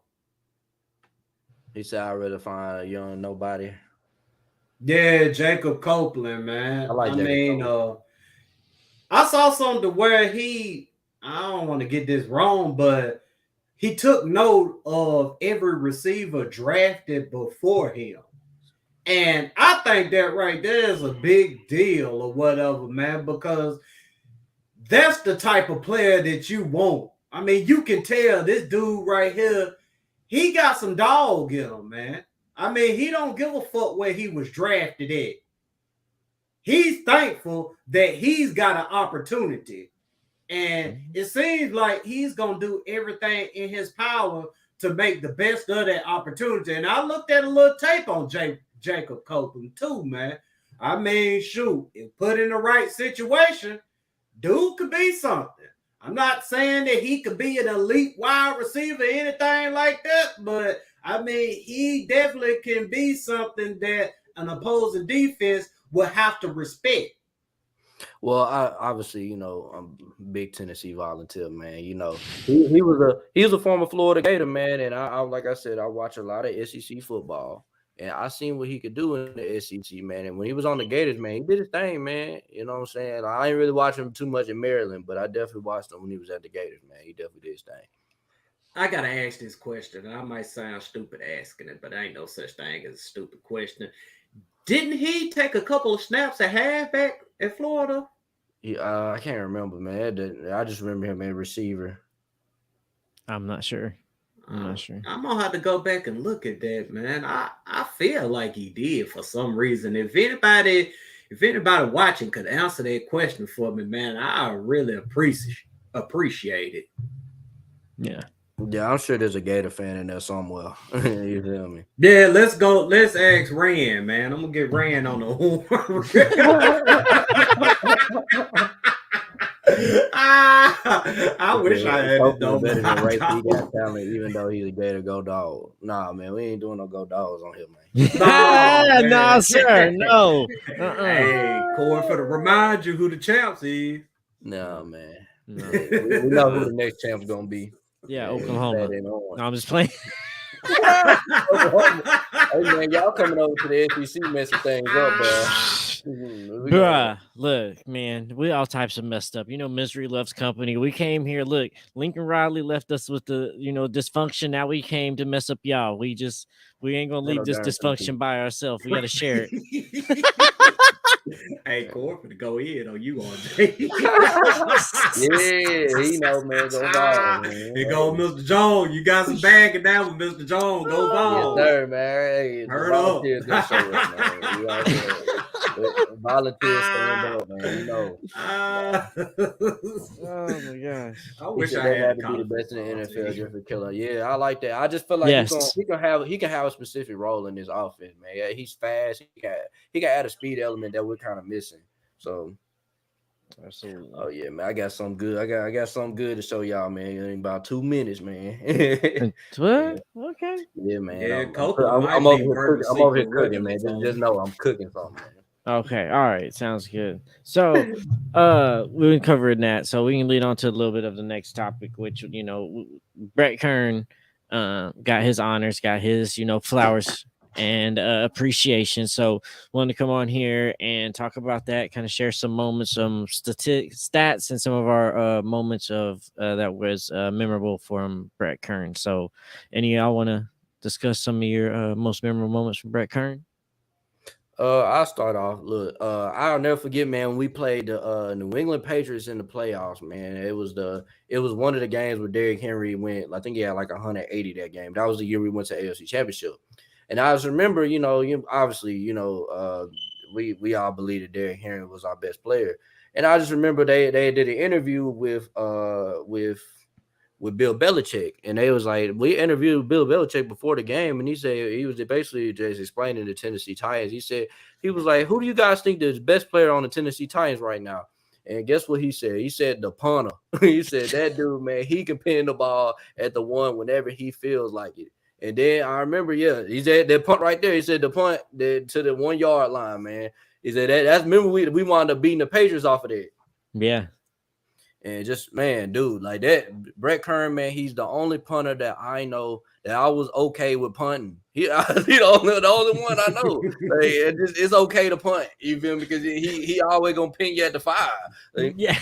He said I'd rather find a young nobody. Yeah, Jacob Copeland, man. I mean, I saw something to where I don't want to get this wrong, but he took note of every receiver drafted before him. And I think that right there is a big deal or whatever, man, because that's the type of player that you want. I mean, you can tell this dude right here, he got some dog in him, man. I mean, he don't give a fuck where he was drafted at. He's thankful that he's got an opportunity. And it seems like he's going to do everything in his power to make the best of that opportunity. And I looked at a little tape on Jacob Copeland too, man. I mean, shoot, if put in the right situation, dude could be something. I'm not saying that he could be an elite wide receiver or anything like that, but I mean, he definitely can be something that an opposing defense will have to respect. Well, I obviously, I'm a big Tennessee volunteer, man. He was a former Florida Gator, man, and I like I said, I watch a lot of SEC football, and I seen what he could do in the SEC, man. And when he was on the Gators, man, he did his thing, man. You know what I'm saying? I ain't really watching him too much in Maryland, but I definitely watched him when he was at the Gators, man. He definitely did his thing. I gotta ask this question, and I might sound stupid asking it, but ain't no such thing as a stupid question. Didn't he take a couple of snaps at halfback at Florida? Yeah, I can't remember, man. I just remember him as a receiver. I'm not sure. I'm gonna have to go back and look at that, man. I feel like he did for some reason. If anybody watching could answer that question for me, man, I really appreciate it. Yeah. Yeah, I'm sure there's a Gator fan in there somewhere. You feel me? Yeah, let's go. Let's ask Rand, man. I'm gonna get Rand on the horn. I wish I had it though. Better than Ray. He got talent, even though he's a Gator. Go dog. Nah, man, we ain't doing no go dogs on here, man. No, sir, no. Hey, Corey, for to remind you who the champs is. No, man. No. we know who the next champ's gonna be. Yeah, Oklahoma. No, I'm just playing. Hey man, y'all coming over to the SEC messing things up, Bruh, look, man, we all types of messed up. Misery loves company. We came here. Look, Lincoln Riley left us with the dysfunction. Now we came to mess up y'all. We ain't gonna leave this dysfunction by ourselves. We gotta share it. Hey, Corey, to go in on you all day. Yeah, he know, man. Go ball, man. Here go Mr. Jones. You got some bagging down with Mr. Jones. Go ball. Yes, sir, man. Hey, Heard up. Volunteers stand up, man. Oh my gosh! I wish I had to be the best in the NFL just for killer. Yeah, I like that. I just feel like he can have a specific role in this offense, man. Yeah, he's fast. He can add a speed element that we're kind of missing. So, absolutely. Oh yeah, man. I got something good. I got something good to show y'all, man. In about 2 minutes, man. What? Okay. Yeah, man. Yeah, I'm over here cooking, man. Just know I'm cooking something, man. Okay, all right, sounds good. So, we've been covering that, so we can lead on to a little bit of the next topic, which Brett Kern got his honors, got his flowers and appreciation. So, wanted to come on here and talk about that, kind of share some moments, some stats, and some of our moments of that was memorable from Brett Kern. So, any of y'all want to discuss some of your most memorable moments from Brett Kern? I'll start off. Look, I'll never forget, man, when we played the New England Patriots in the playoffs, man. It was one of the games where Derrick Henry went. I think he had like 180 that game. That was the year we went to AFC Championship. And I just remember, obviously, we all believe that Derrick Henry was our best player. And I just remember they did an interview with Bill Belichick, and they was like, we interviewed Bill Belichick before the game, and he said he was basically just explaining the Tennessee Titans. He was like, who do you guys think is the best player on the Tennessee Titans right now? And guess what he said? He said the punter. He said that dude, man, he can pin the ball at the one whenever he feels like it. And then I remember, he said that punt right there. He said the punt to the 1 yard line, man. He said that's remember we wound up beating the Patriots off of that. Yeah. And just, man, dude, like that, Brett Kern, man, he's the only punter that I know that I was okay with punting. He the only one I know. Like, it's okay to punt, you feel me? Because he always gonna ping you at the 5. Like, Yeah,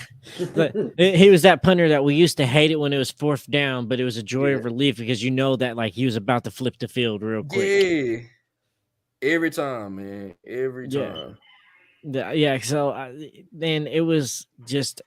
but he was that punter that we used to hate it when it was 4th down, but it was a joy of relief because you know that like he was about to flip the field real quick. Yeah, every time, man, every time. Yeah. So then it was just.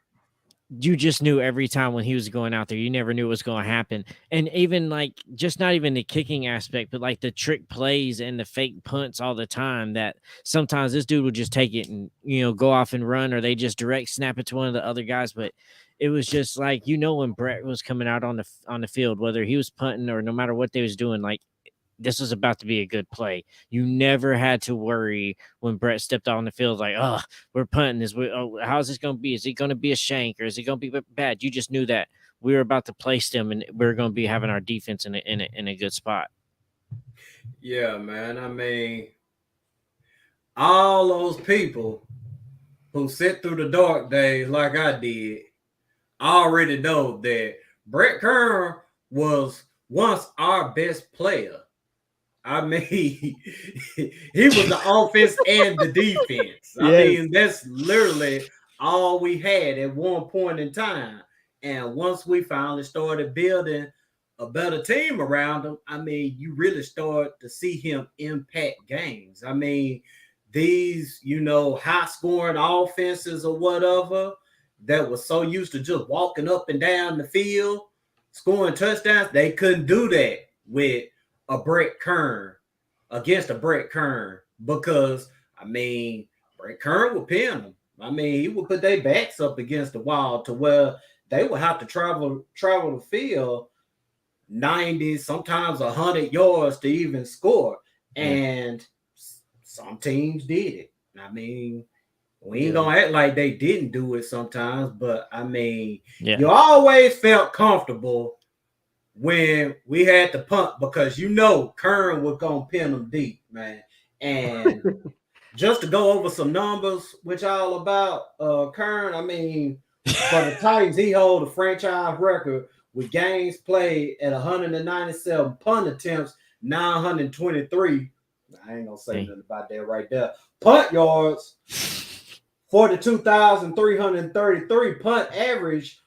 You just knew every time when he was going out there, you never knew what was going to happen. And even like, just not even the kicking aspect, but like the trick plays and the fake punts all the time that sometimes this dude would just take it and, go off and run, or they just direct snap it to one of the other guys. But it was just like, when Brett was coming out on the field, whether he was punting or no matter what they was doing, like, this was about to be a good play. You never had to worry when Brett stepped on the field, like, oh, we're punting this. How's this going to be? Is it going to be a shank or is it going to be bad? You just knew that we were about to place them and we are going to be having our defense in a good spot. Yeah, man. I mean, all those people who sit through the dark days like I did already know that Brett Kern was once our best player. I mean, he was the offense and the defense. I mean, that's literally all we had at one point in time. And once we finally started building a better team around him, I mean, you really start to see him impact games. I mean, these, high-scoring offenses or whatever that was so used to just walking up and down the field, scoring touchdowns, they couldn't do that with a Brett Kern, against a Brett Kern, because, I mean, Brett Kern would pin them. I mean, he would put their backs up against the wall to where they would have to travel the field 90, sometimes 100 yards to even score. And some teams did it. I mean, we ain't going to act like they didn't do it sometimes, but, I mean, you always felt comfortable when we had to punt because Kern was going to pin them deep, man. And just to go over some numbers with y'all about Kern, I mean, for the Titans, he holds a franchise record with games played at 197, punt attempts 923. I ain't going to say nothing about that right there. Punt yards, 42,333. Punt average,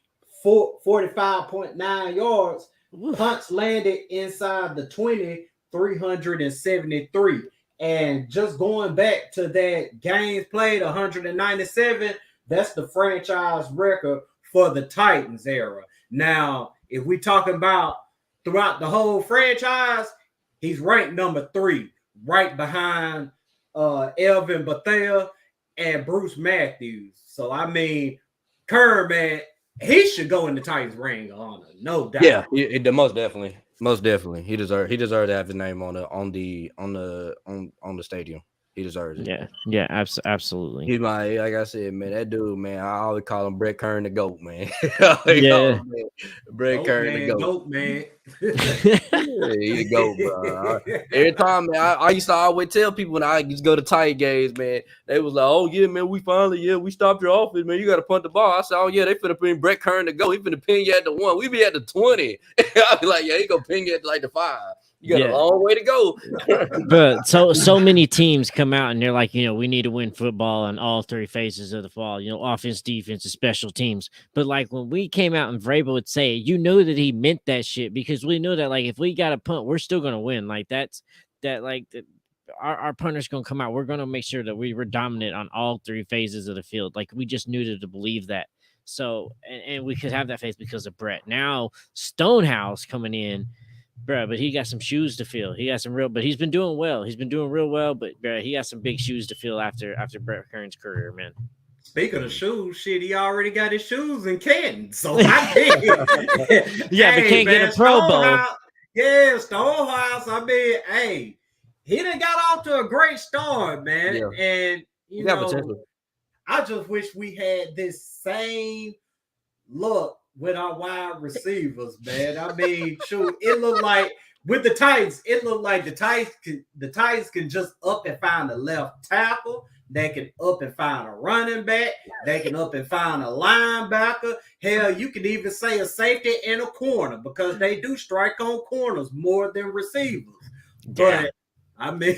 45.9 yards. Punts landed inside the 20, 373. And just going back to that games played, 197, that's the franchise record for the Titans era. Now, if we talking about throughout the whole franchise, he's ranked number 3, right behind Elvin Bethea and Bruce Matthews. So, I mean, Kern, man, he should go in the Titans ring of honor, no doubt. Yeah, most definitely. He deserves to have his name on the stadium. He deserves it. Yeah, absolutely. He's like I said, man, that dude, man, I always call him Brett Kern the GOAT, man. Brett Kern the GOAT, man. He the GOAT, bro. Every time, man, I used to always tell people when I used to go to tight games, man, they was like, oh, yeah, man, we stopped your offense, man. You got to punt the ball. I said, oh, yeah, they finna bring Brett Kern to GOAT. He finna ping you at the 1. We be at the 20. I'll be like, yeah, he gonna ping you at like the 5. You got a long way to go. But so many teams come out and they're like, we need to win football on all 3 phases of the fall, offense, defense, and special teams. But like when we came out and Vrabel would say, that he meant that shit, because we know that like if we got a punt, we're still gonna win. Like our punter's gonna come out. We're gonna make sure that we were dominant on all 3 phases of the field. Like we just needed to believe that. So and we could have that faith because of Brett. Now Stonehouse coming in. Bro, but he got some shoes to fill. He got some but he's been doing well. He's been doing real well, but bro, he got some big shoes to fill after Brett Kern's career, man. Speaking of shoes, shit, he already got his shoes in Canton. So I think but can't get a Pro Bowl. Yeah, Stonehouse. I mean, hey, he done got off to a great start, man. Yeah. And I just wish we had this same look with our wide receivers, man. I mean, shoot, it looked like with the Titans, the Titans can just up and find the left tackle. They can up and find a running back. They can up and find a linebacker. Hell, you can even say a safety and a corner because they do strike on corners more than receivers. Yeah. But I mean,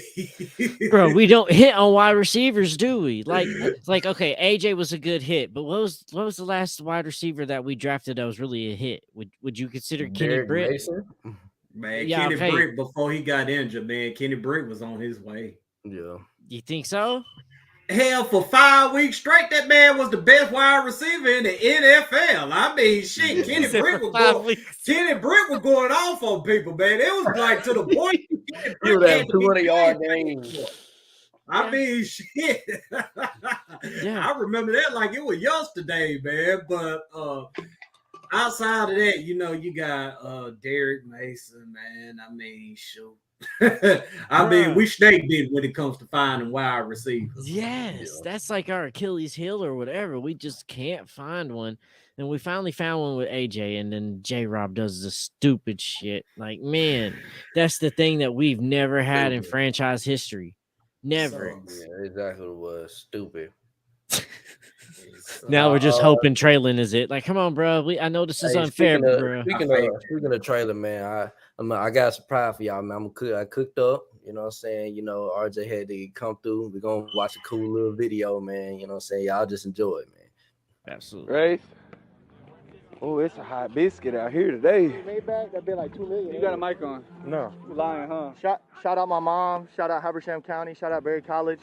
Bro, we don't hit on wide receivers, do we? Like okay, AJ was a good hit, but what was the last wide receiver that we drafted that was really a hit? Would you consider Kenny Derek Britt? Mason. man, Yeah, Kenny okay. Britt before he got injured, man, Kenny Britt was on his way. Yeah. You think so? Hell, for 5 weeks straight, that man was the best wide receiver in the NFL. I mean, shit, Kenny Britt was going off on people, man. It was like to the point. He would have 200-yard games. I mean, shit. I remember that like it was yesterday, man. But outside of that, you know, you got Derek Mason, man. I mean, shoot. I mean, we snake bit when it comes to finding wide receivers. Yes, that's like our Achilles heel or whatever. We just can't find one. And we finally found one with AJ, and then J-Rob does the stupid shit. Like, man, that's the thing that we've never had in franchise history. Never. Yeah, exactly what it was. Stupid. Now we're just hoping Traylon is it. Like, come on, bro. I know this is unfair, bro. Speaking of Traylon, man, I got a surprise for y'all, man. I cooked up. You know what I'm saying? You know, RJ had to come through. We're gonna watch a cool little video, man. You know what I'm saying? Y'all just enjoy it, man. Absolutely. Grace. Oh, it's a hot biscuit out here today. Maybach, that'd be like $2 million. You got a mic on? No. You lying, huh? Shout out my mom. Shout out Habersham County. Shout out Berry College.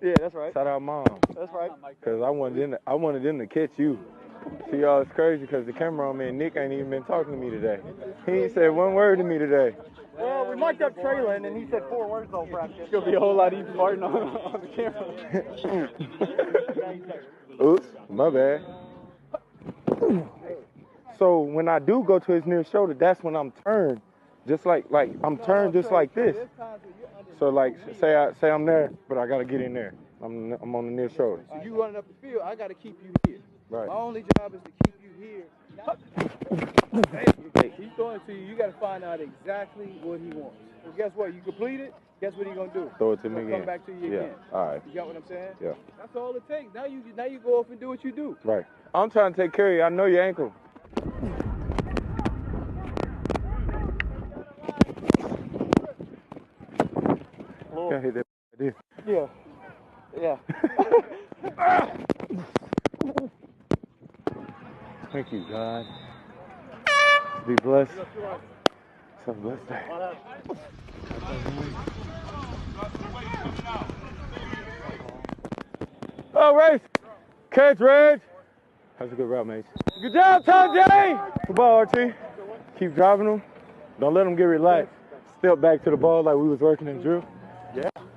Yeah, that's right. Shout out mom. That's right. Cause I wanted them to catch you. See, y'all, it's crazy because the cameraman Nick ain't even been talking to me today. He ain't said one word to me today. Well, we mic'd up Traylon and he said 4 words though, practice. It's gonna be a whole lot of you farting on the camera. Oops, my bad. So when I do go to his near shoulder, that's when I'm turned, just like I'm turned just like this. So like say I'm there, but I gotta get in there. I'm on the near shoulder. So you running up the field, I gotta keep you here. Right. My only job is to keep you here. He's throwing it to you. You gotta find out exactly what he wants. And guess what? You complete it. Guess what he's gonna do? Throw it to me again. Come back to you Yeah. again. All right. You got what I'm saying? Yeah. That's all it takes. Now you go off and do what you do. Right. I'm trying to take care of you. I know your ankle. Gotta hit that right there. Yeah. Thank you, God. Be blessed. It's a blessed day. Oh, race. Catch, Reg. That's a good route, mate. Good job, Tom J. Good ball, RT. Keep driving them. Don't let them get relaxed. Step back to the ball like we was working in drill.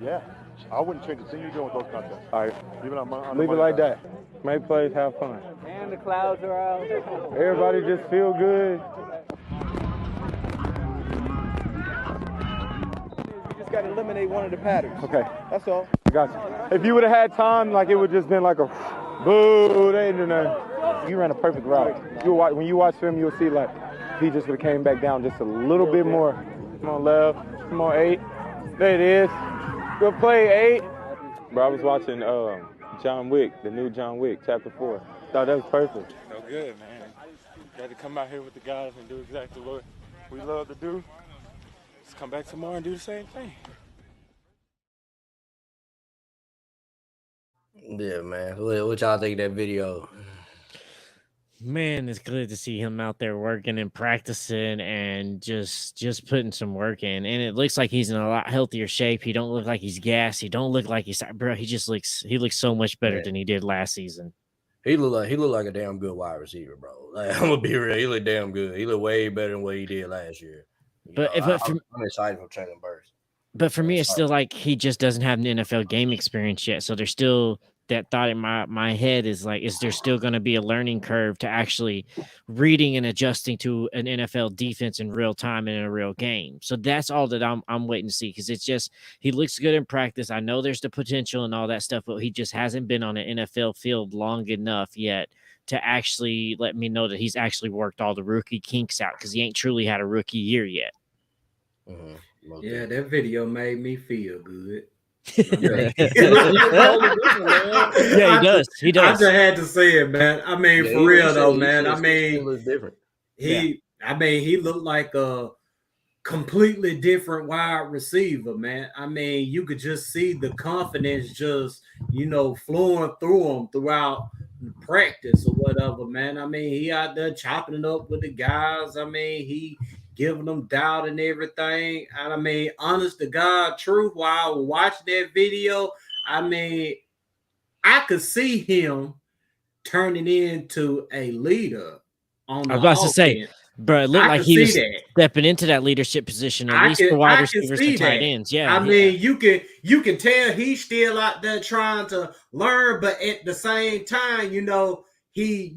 Yeah. I wouldn't change a thing you're doing with those contests. All right. Leave it like that. Make plays, have fun. And the clouds are out. Everybody just feel good. You just gotta eliminate one of the patterns. Okay. That's all. I got you. If you would have had time, like it would just been like a boo, they ain't in there. You ran a perfect route. When you watch film, you'll see like he just would have came back down just a little bit more. Come on, left. Come on, 8. There it is. Good play, 8. Bro, I was watching John Wick, the new John Wick, Chapter 4. Thought that was perfect. So good, man. Got to come out here with the guys and do exactly what we love to do. Just come back tomorrow and do the same thing. Yeah, man. What y'all think of that video? Man, it's good to see him out there working and practicing and just putting some work in. And it looks like he's in a lot healthier shape. He don't look like he's gassed. He don't look like he's bro. He looks so much better than he did last season. He look like a damn good wide receiver, bro. Like, I'm gonna be real. He look damn good. He look way better than what he did last year. I'm excited for Traylon Burks. But for me, it's still like he just doesn't have an NFL game experience yet. So there's still that thought in my head is like, is there still going to be a learning curve to actually reading and adjusting to an NFL defense in real time in a real game? So that's all that I'm waiting to see, because it's just he looks good in practice. I know there's the potential and all that stuff, but he just hasn't been on an NFL field long enough yet to actually let me know that he's actually worked all the rookie kinks out, because he ain't truly had a rookie year yet. Yeah, that video made me feel good. Yeah, he look totally different, man. Yeah, he does. He I does. just had to say it, man. I mean, Yeah, for real though, he man. said I mean, he looks different. he looked like a completely different wide receiver, man. I mean, you could just see the confidence just, flowing through him throughout practice or whatever, man. I mean, he out there chopping it up with the guys. I mean, he giving them doubt and everything. And I mean, honest to God, truth, while I was watching that video, I mean, I could see him turning into a leader on I the was about to say, offense. bro, it looked I like could he see was that. stepping into that leadership position, at least for wide receivers and tight ends. Yeah. I mean, you can tell he's still out there trying to learn, but at the same time, he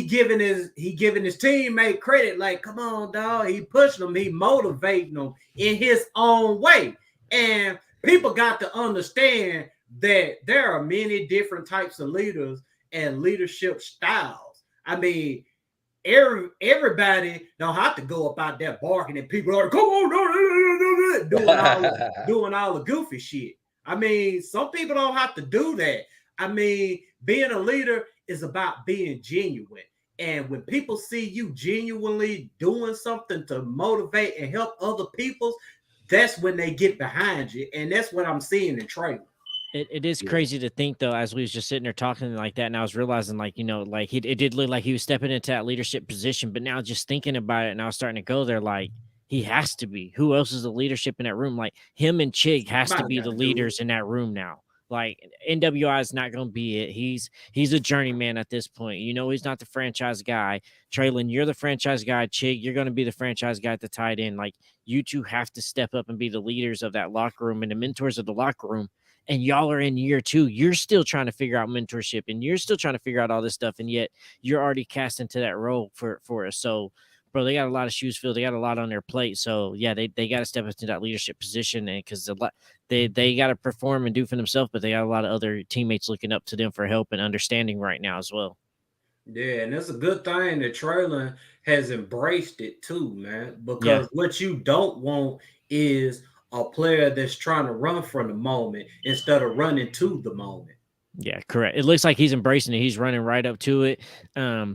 giving his teammate credit. Like, come on, dog. He pushing them, he motivating them in his own way. And people got to understand that there are many different types of leaders and leadership styles. I mean, everybody don't have to go up out there barking and people are come on, doing all the goofy shit. I mean, some people don't have to do that. I mean, being a leader is about being genuine. And when people see you genuinely doing something to motivate and help other people, that's when they get behind you. And that's what I'm seeing in training. It is crazy to think though, as we was just sitting there talking like that, and I was realizing like, like it did look like he was stepping into that leadership position, but now just thinking about it and I was starting to go there, like he has to be. Who else is the leadership in that room? Like him and Chig has to be the leaders in that room now. Like NWI is not going to be it. He's a journeyman at this point. He's not the franchise guy. Traylon, you're the franchise guy. Chig, you're going to be the franchise guy at the tight end. Like you two have to step up and be the leaders of that locker room and the mentors of the locker room. And y'all are in year 2. You're still trying to figure out mentorship and you're still trying to figure out all this stuff. And yet you're already cast into that role for us. So, bro, they got a lot of shoes filled. They got a lot on their plate. So, yeah, they got to step into that leadership position. And because they got to perform and do for themselves, but they got a lot of other teammates looking up to them for help and understanding right now as well. Yeah, and it's a good thing that Traylon has embraced it too, man. Because what you don't want is a player that's trying to run from the moment instead of running to the moment. Yeah, correct. It looks like he's embracing it. He's running right up to it.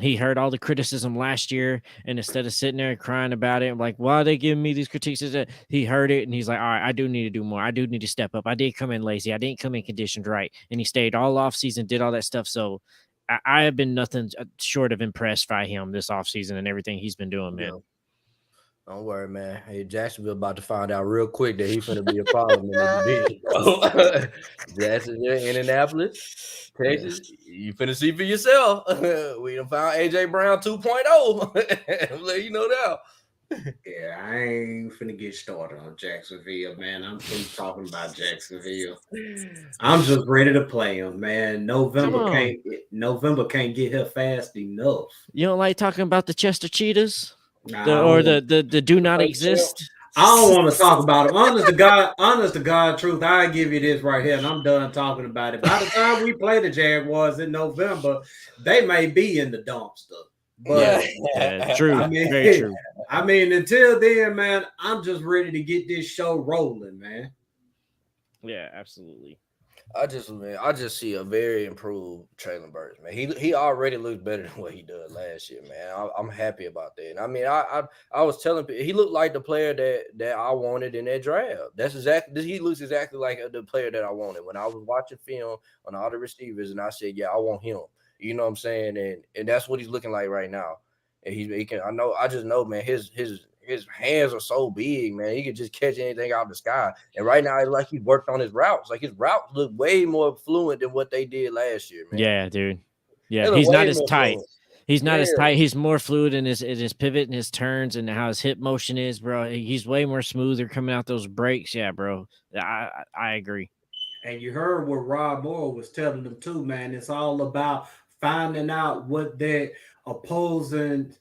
He heard all the criticism last year, and instead of sitting there and crying about it, like, why are they giving me these critiques? He heard it, and he's like, all right, I do need to do more. I do need to step up. I did come in lazy. I didn't come in conditioned right. And he stayed all off season, did all that stuff. So I have been nothing short of impressed by him this off season and everything he's been doing, man. Yeah. Don't worry, man. Hey, Jacksonville about to find out real quick that he's finna be a problem in the division, bro. Jacksonville, Indianapolis, Texas, you finna see for yourself. We done found AJ Brown 2.0. Let you know now. Yeah, I ain't finna get started on Jacksonville, man. I'm through talking about Jacksonville. I'm just ready to play them, man. November can't get here fast enough. You don't like talking about the Chester Cheetahs? Nah, the do not exist. I don't want to talk about them. Honest to God, truth. I give you this right here, and I'm done talking about it. By the time we play the Jaguars in November, they may be in the dumpster. But true, very true. I mean, until then, man, I'm just ready to get this show rolling, man. Yeah, absolutely. I just see a very improved Traylon Burks, man. He already looks better than what he did last year, man. I'm happy about that. And I mean, I was telling people he looked like the player that I wanted in that draft. He looks exactly like the player that I wanted when I was watching film on all the receivers, and I said, yeah, I want him. You know what I'm saying? And that's what he's looking like right now. And he can. I just know, man. His hands are so big, man. He can just catch anything out of the sky. And right now, it's like he worked on his routes. Like his routes look way more fluent than what they did last year, man. Yeah, dude. Yeah, he's not as tight. Fluent. He's not as tight. He's more fluid in his pivot and his turns and how his hip motion is, bro. He's way more smoother coming out those breaks. Yeah, bro. I agree. And you heard what Rob Moore was telling them too, man. It's all about finding out what that opposing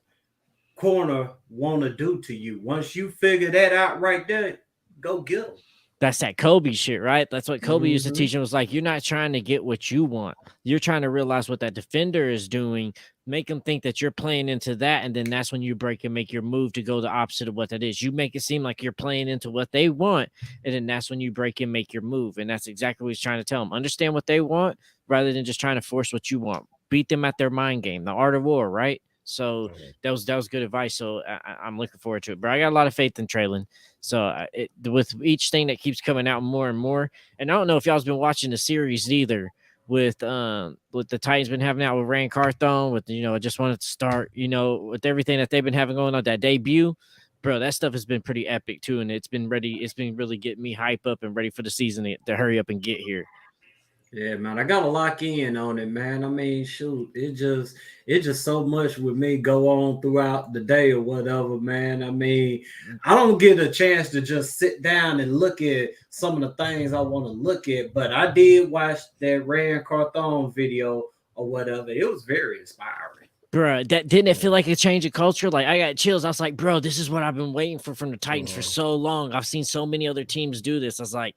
corner want to do to you. Once you figure that out right there, go get them. That's that Kobe shit, right? That's what Kobe used to Mhm. teach him. Was like, you're not trying to get what you want. You're trying to realize what that defender is doing. Make them think that you're playing into that, and then that's when you break and make your move to go the opposite of what that is. You make it seem like you're playing into what they want, and then that's when you break and make your move. And that's exactly what he's trying to tell them. Understand what they want rather than just trying to force what you want. Beat them at their mind game, the art of war, right? So that was good advice. So I'm looking forward to it. But I got a lot of faith in Traylon. So with each thing that keeps coming out more and more, and I don't know if y'all's been watching the series either with the Titans been having out with Rand Carthon with I just wanted to start with everything that they've been having going on that debut, bro. That stuff has been pretty epic too, and it's been really getting me hype up and ready for the season to hurry up and get here. Yeah, man, I gotta lock in on it, man. I mean, shoot, it just so much with me go on throughout the day or whatever, man. I mean, I don't get a chance to just sit down and look at some of the things I want to look at, but I did watch that Rand Carthon video or whatever. It was very inspiring. Bro, that didn't it feel like a change of culture? Like I got chills. I was like, bro, this is what I've been waiting for from the Titans for so long. I've seen so many other teams do this. I was like,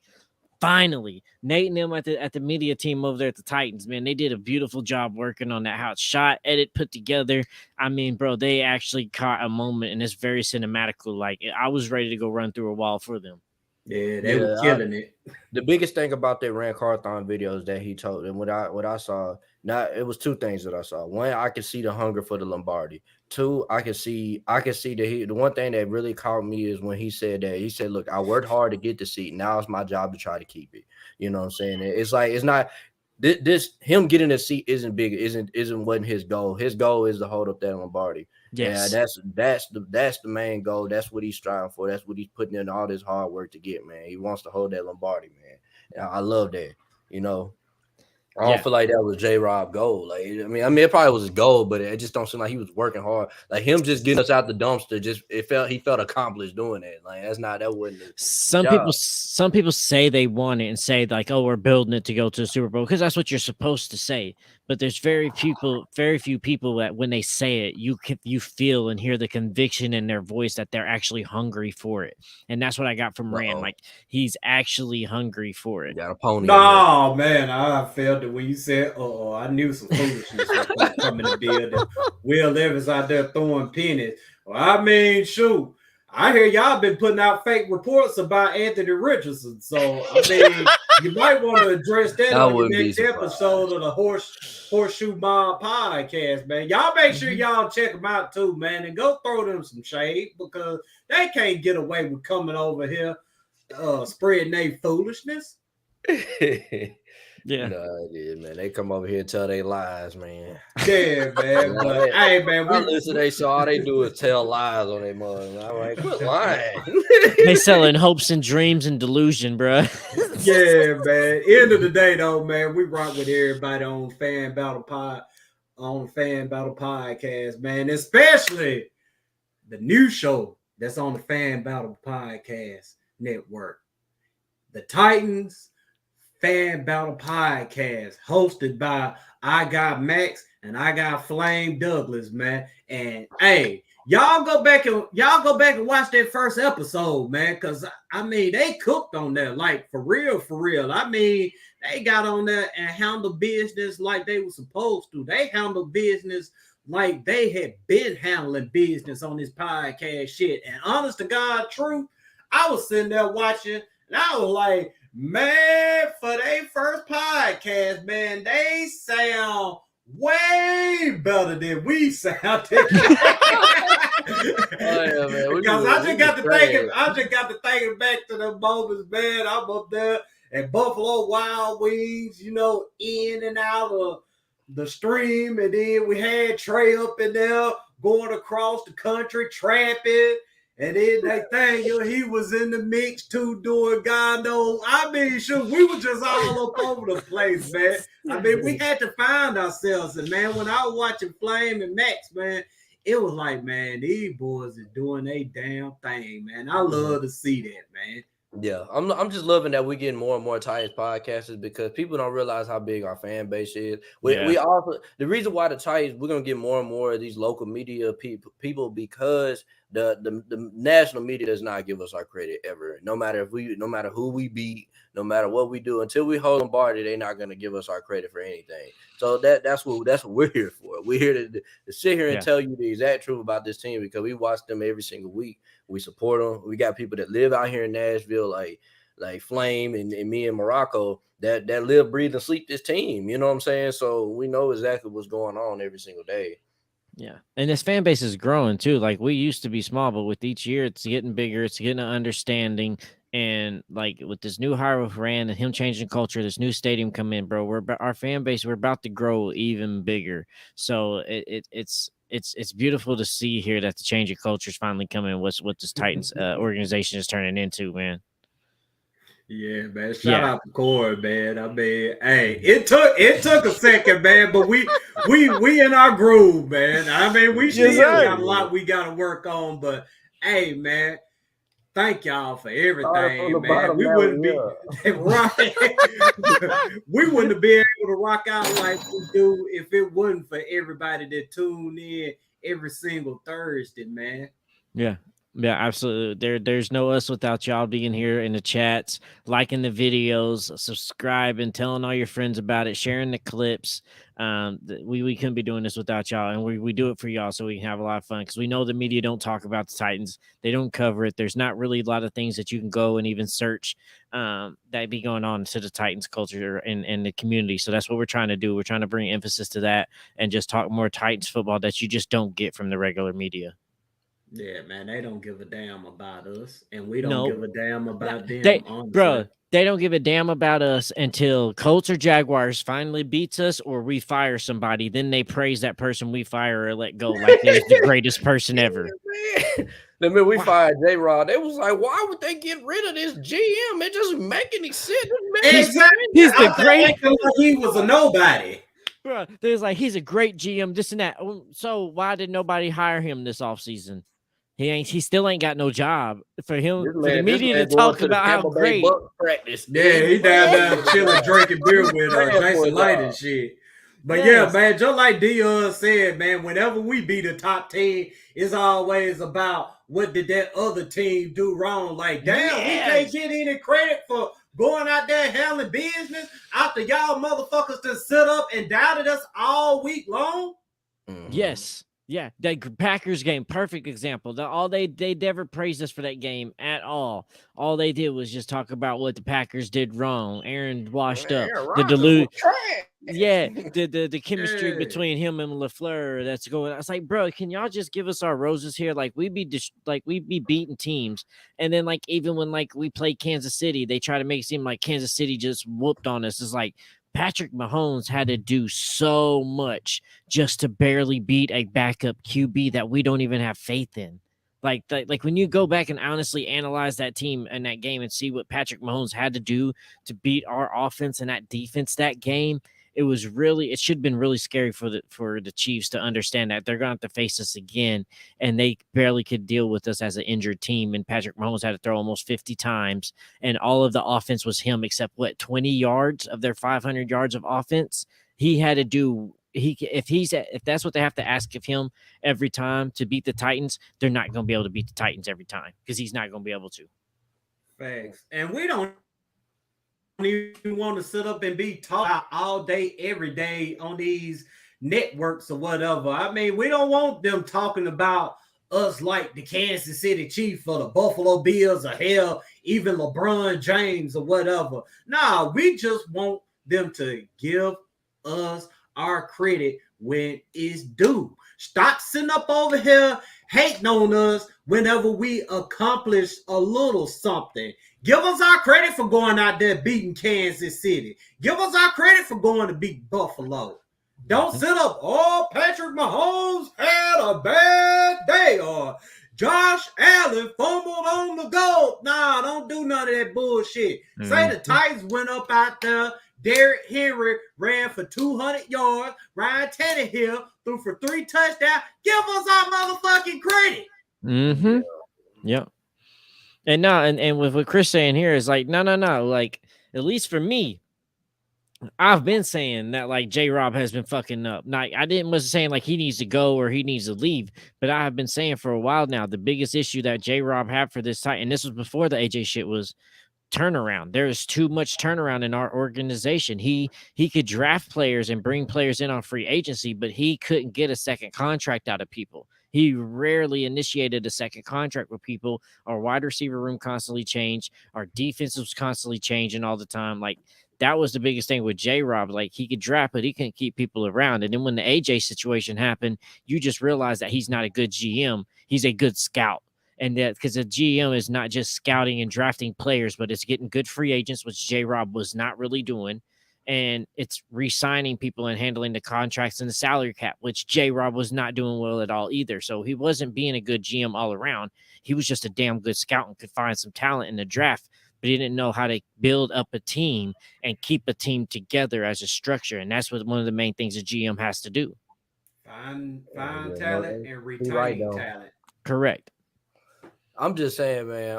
finally, Nate and them at the media team over there at the Titans, man, they did a beautiful job working on that. How it's shot, edit, put together. I mean, bro, they actually caught a moment, and it's very cinematical. Like I was ready to go run through a wall for them. Yeah, they were killing it. The biggest thing about that Rand Carthon videos that he told, and what I saw, it was two things that I saw. One, I could see the hunger for the Lombardi. Two, I could see the one thing that really caught me is when he said, look, I worked hard to get the seat. Now it's my job to try to keep it. You know what I'm saying? It's like, it's not this him getting a seat wasn't his goal. His goal is to hold up that Lombardi. Yes. Yeah, that's the main goal. That's what he's striving for. That's what he's putting in all this hard work to get, man. He wants to hold that Lombardi, man. I love that. I don't feel like that was J-Rob goal. Like, I mean, it probably was his goal, but it just don't seem like he was working hard. Like him just getting us out the dumpster, he felt accomplished doing that. Like that wasn't some people say they want it and say like, oh, we're building it to go to the Super Bowl because that's what you're supposed to say. But there's very few people that when they say it, you feel and hear the conviction in their voice that they're actually hungry for it. And that's what I got from Rand. Like he's actually hungry for it. Got a pony. No, man, I felt it when you said, I knew some foolishness was coming to build. Will Evans out there throwing pennies. Well, I mean, shoot, I hear y'all been putting out fake reports about Anthony Richardson. So, I mean, you might want to address that on the next episode of the Horseshoe Bomb podcast, man. Y'all make sure y'all check them out too, man, and go throw them some shade because they can't get away with coming over here spreading their foolishness. Yeah, no, man. They come over here and tell their lies, man. Yeah, man. But, hey, man, I listen to they show. All they do is tell lies on their mother. I'm like, quit lying. They selling hopes and dreams and delusion, bro. Yeah, man. End of the day, though, man, we rock with everybody on Fan Battle Podcast, man. Especially the new show that's on the Fan Battle Podcast Network, the Titans Fan Battle Podcast, hosted by I Got Max and I Got Flame Douglas, man. And hey, y'all go back and watch that first episode, man, because I mean they cooked on that, like for real. I mean, they got on there and handled business like they were supposed to. They handled business like they had been handling business on this podcast shit. And honest to God, truth, I was sitting there watching, and I was like, man, for their first podcast, man, they sound way better than we sounded. Because I just got to thinking back to the moments, man. I'm up there at Buffalo Wild Wings, in and out of the stream, and then we had Trey up in there going across the country trapping. And then that thing, he was in the mix too, doing God knows. I mean, sure, we were just all up over the place, man. I mean, we had to find ourselves. And, man, when I was watching Flame and Max, man, it was like, man, these boys are doing a damn thing, man. I love to see that, man. Yeah, I'm just loving that we're getting more and more Titans podcasters because people don't realize how big our fan base is. We also, the reason why the Titans, we're gonna get more and more of these local media people because the national media does not give us our credit ever. No matter who we beat, no matter what we do, until we hold them Barty, they're not gonna give us our credit for anything. So that's what we're here for. We're here to sit here and tell you the exact truth about this team because we watch them every single week. We support them. We got people that live out here in Nashville, like Flame and me in Morocco that live, breathe, and sleep this team. You know what I'm saying? So we know exactly what's going on every single day. Yeah. And this fan base is growing too. Like we used to be small, but with each year it's getting bigger, it's getting an understanding. And like with this new hire with Rand and him changing culture, this new stadium come in, bro. Our fan base, we're about to grow even bigger. So it's beautiful to see here that the change of culture is finally coming. What this Titans organization is turning into, man. Yeah, man. Shout out to Corey, man. I mean, hey, it took a second, man, but we in our groove, man. I mean, we still got a lot we gotta work on, but hey, man, thank y'all for everything, man. We wouldn't be right. We wouldn't have been able to rock out like we do if it wasn't for everybody that tuned in every single Thursday, man. Yeah. Yeah, absolutely. There's no us without y'all being here in the chats, liking the videos, subscribing, telling all your friends about it, sharing the clips. We couldn't be doing this without y'all, and we do it for y'all so we can have a lot of fun because we know the media don't talk about the Titans. They don't cover it. There's not really a lot of things that you can go and even search that be going on to the Titans culture and the community. So that's what we're trying to do. We're trying to bring emphasis to that and just talk more Titans football that you just don't get from the regular media. Yeah, man, they don't give a damn about us, and we don't give a damn about them. They don't give a damn about us until Colts or Jaguars finally beats us or we fire somebody. Then they praise that person we fire or let go like they're the greatest person ever. The minute we fired J-Rod, they was like, why would they get rid of this GM? It doesn't make any sense. Exactly. He's the great. He was a nobody. Bro, there's like, he's a great GM, this and that. So why did nobody hire him this offseason? He still ain't got no job. For the media to talk about how great. Yeah, he down there chilling, drinking beer with Jason Light and shit. But yeah, man, just like Dion said, man, whenever we beat a top team, it's always about what did that other team do wrong. Like, damn, we can't get any credit for going out there handling business after y'all motherfuckers to sit up and doubted us all week long. Yes. Yeah, the Packers game, perfect example. They never praised us for that game at all. All they did was just talk about what the Packers did wrong. Aaron washed up. The delude. Yeah, the chemistry between him and LaFleur that's going. I was like, bro, can y'all just give us our roses here? Like we be beating teams, and then like even when like we play Kansas City, they try to make it seem like Kansas City just whooped on us. It's like Patrick Mahomes had to do so much just to barely beat a backup QB that we don't even have faith in. Like when you go back and honestly analyze that team and that game and see what Patrick Mahomes had to do to beat our offense and that defense that game, it should have been really scary for the Chiefs to understand that they're going to have to face us again, and they barely could deal with us as an injured team. And Patrick Mahomes had to throw almost 50 times, and all of the offense was him except 20 yards of their 500 yards of offense. He had to do. If that's what they have to ask of him every time to beat the Titans, they're not going to be able to beat the Titans every time because he's not going to be able to. Facts, and we don't even want to sit up and be taught all day, every day on these networks or whatever. I mean, we don't want them talking about us like the Kansas City Chiefs or the Buffalo Bills or hell, even LeBron James or whatever. Nah, we just want them to give us our credit when it's due. Stop sitting up over here hating on us whenever we accomplish a little something. Give us our credit for going out there beating Kansas City. Give us our credit for going to beat Buffalo. Don't sit up, Patrick Mahomes had a bad day, or Josh Allen fumbled on the goal. Nah, don't do none of that bullshit. Say the Titans went up out there. Derrick Henry ran for 200 yards. Ryan Tannehill threw for 3 touchdowns. Give us our motherfucking credit. Mm-hmm. Yep. And with what Chris saying here is like, no. Like, at least for me, I've been saying that like J Rob has been fucking up. Like wasn't saying like he needs to go or he needs to leave, but I have been saying for a while now the biggest issue that J Rob had for this time, and this was before the AJ shit, was turnaround. There's too much turnaround in our organization. He could draft players and bring players in on free agency, but he couldn't get a second contract out of people. He rarely initiated a second contract with people. Our wide receiver room constantly changed. Our defense was constantly changing all the time. Like that was the biggest thing with J Rob. Like he could draft, but he couldn't keep people around. And then when the AJ situation happened, you just realize that he's not a good GM. He's a good scout. And that because a GM is not just scouting and drafting players, but it's getting good free agents, which J Rob was not really doing. And it's re-signing people and handling the contracts and the salary cap, which J Rob was not doing well at all either. So he wasn't being a good GM all around. He was just a damn good scout and could find some talent in the draft, but he didn't know how to build up a team and keep a team together as a structure. And that's what one of the main things a GM has to do. Find talent and retain talent. Correct. I'm just saying, man.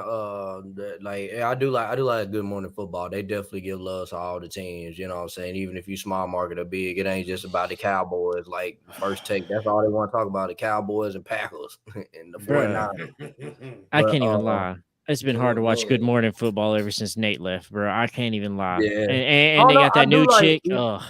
Like I do like Good Morning Football. They definitely give love to all the teams. You know what I'm saying? Even if you small market or big, it ain't just about the Cowboys. Like First Take, that's all they want to talk about: the Cowboys and Packers and the 49ers. I can't even lie. It's been hard to watch Good Morning Football ever since Nate left, bro. I can't even lie. Yeah. And they got that new chick. Ugh.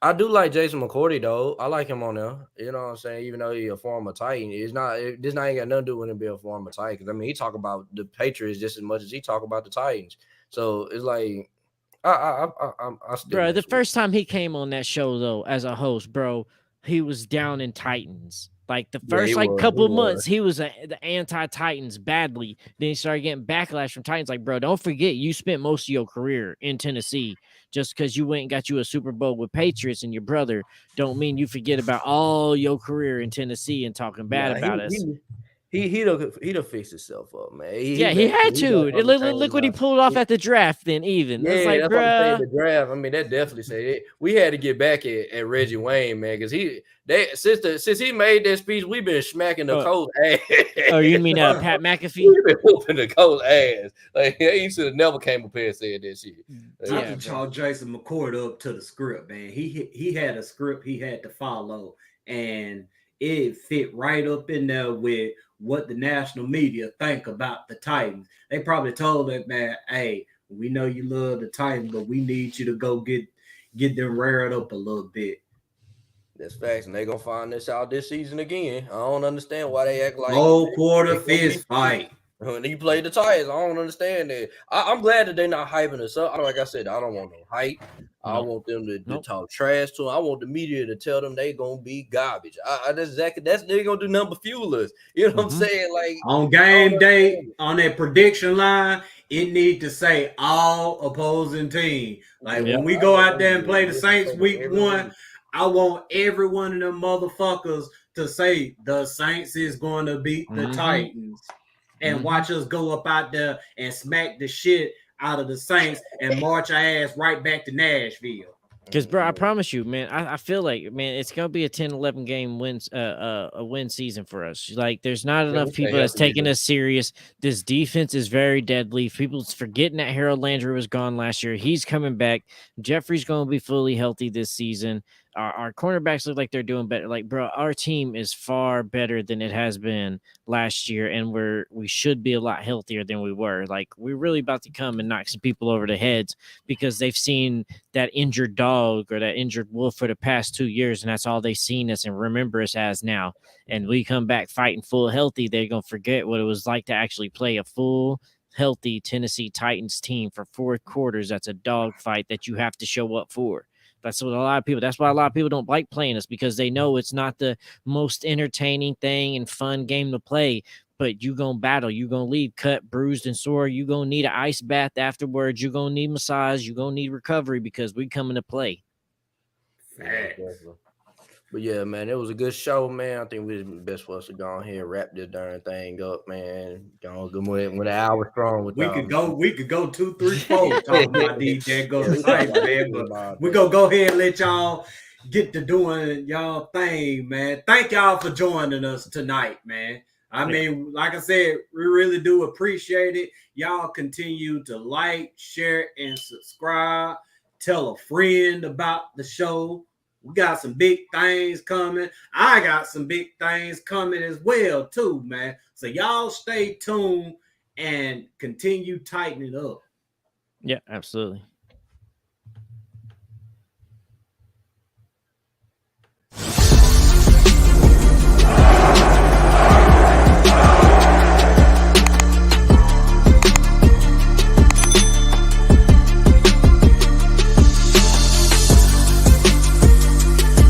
I do like Jason McCourty though. I like him on there. You know what I'm saying? Even though he's a former Titan, this ain't got nothing to do with him being a former Titan. Because I mean, he talk about the Patriots just as much as he talk about the Titans. So it's like, I bro. The first time he came on that show though, as a host, bro, he was down in Titans. Like the first couple of months, he was the anti-Titans badly. Then he started getting backlash from Titans. Like, bro, don't forget you spent most of your career in Tennessee. Just because you went and got you a Super Bowl with Patriots and your brother, don't mean you forget about all your career in Tennessee and talking bad about us. He'd fix himself up, man. He had to. Look what he pulled off at the draft. Then even that's like, what I'm saying, the draft. I mean, that definitely said it. We had to get back at Reggie Wayne, man, because since he made that speech, we've been smacking the coach ass. Oh, you mean Pat McAfee? We've been whooping the coach ass. Like he should have never came up here and said that shit. I can chalk Jason McCourt up to the script, man. He had a script he had to follow, and it fit right up in there with what the national media think about the Titans. They probably told that man, hey, we know you love the Titans, but we need you to go get them reared up a little bit. That's facts, and they gonna find this out this season again. I don't understand why they act like whole quarter fist fight. When he played the Titans, I don't understand that. I'm glad that they're not hyping us up. Like I said, I don't want no hype. I want them to talk trash to them. I want the media to tell them they gonna be garbage. They're gonna do nothing but fuel us. You know what I'm saying? Like on game day, on that prediction line, it need to say all opposing team. Like when we go out there and play the Saints week 1, I want every one of them motherfuckers to say the Saints is going to beat the Titans. And watch us go up out there and smack the shit out of the Saints and march our ass right back to Nashville. Because, bro, I promise you, man, I feel like, man, it's going to be a 10-11 game a win season for us. Like, there's not enough people that's taking us serious. This defense is very deadly. People's forgetting that Harold Landry was gone last year. He's coming back. Jeffrey's going to be fully healthy this season. Our cornerbacks look like they're doing better. Like, bro, our team is far better than it has been last year, and we should be a lot healthier than we were. Like, we're really about to come and knock some people over the heads because they've seen that injured dog or that injured wolf for the past 2 years, and that's all they've seen us and remember us as now. And we come back fighting full healthy, they're going to forget what it was like to actually play a full healthy Tennessee Titans team for 4 quarters. That's a dog fight that you have to show up for. That's why a lot of people don't like playing us, because they know it's not the most entertaining thing and fun game to play. But you gonna battle, you gonna leave cut, bruised, and sore. You gonna need an ice bath afterwards. You gonna need massage. You gonna need recovery because we coming to play. But yeah, man, it was a good show, man. I think we was best for us to go ahead and wrap this darn thing up, man. When the hour strong with we could go 2, 3, 4 talking about DJ Go Titans, man. But we gonna go ahead and let y'all get to doing y'all thing, man. Thank y'all for joining us tonight, man. I mean, like I said, we really do appreciate it. Y'all continue to like, share, and subscribe. tell a friend about the show. We got some big things coming. I got some big things coming as well, too, man. So y'all stay tuned and continue tightening up. Yeah, absolutely.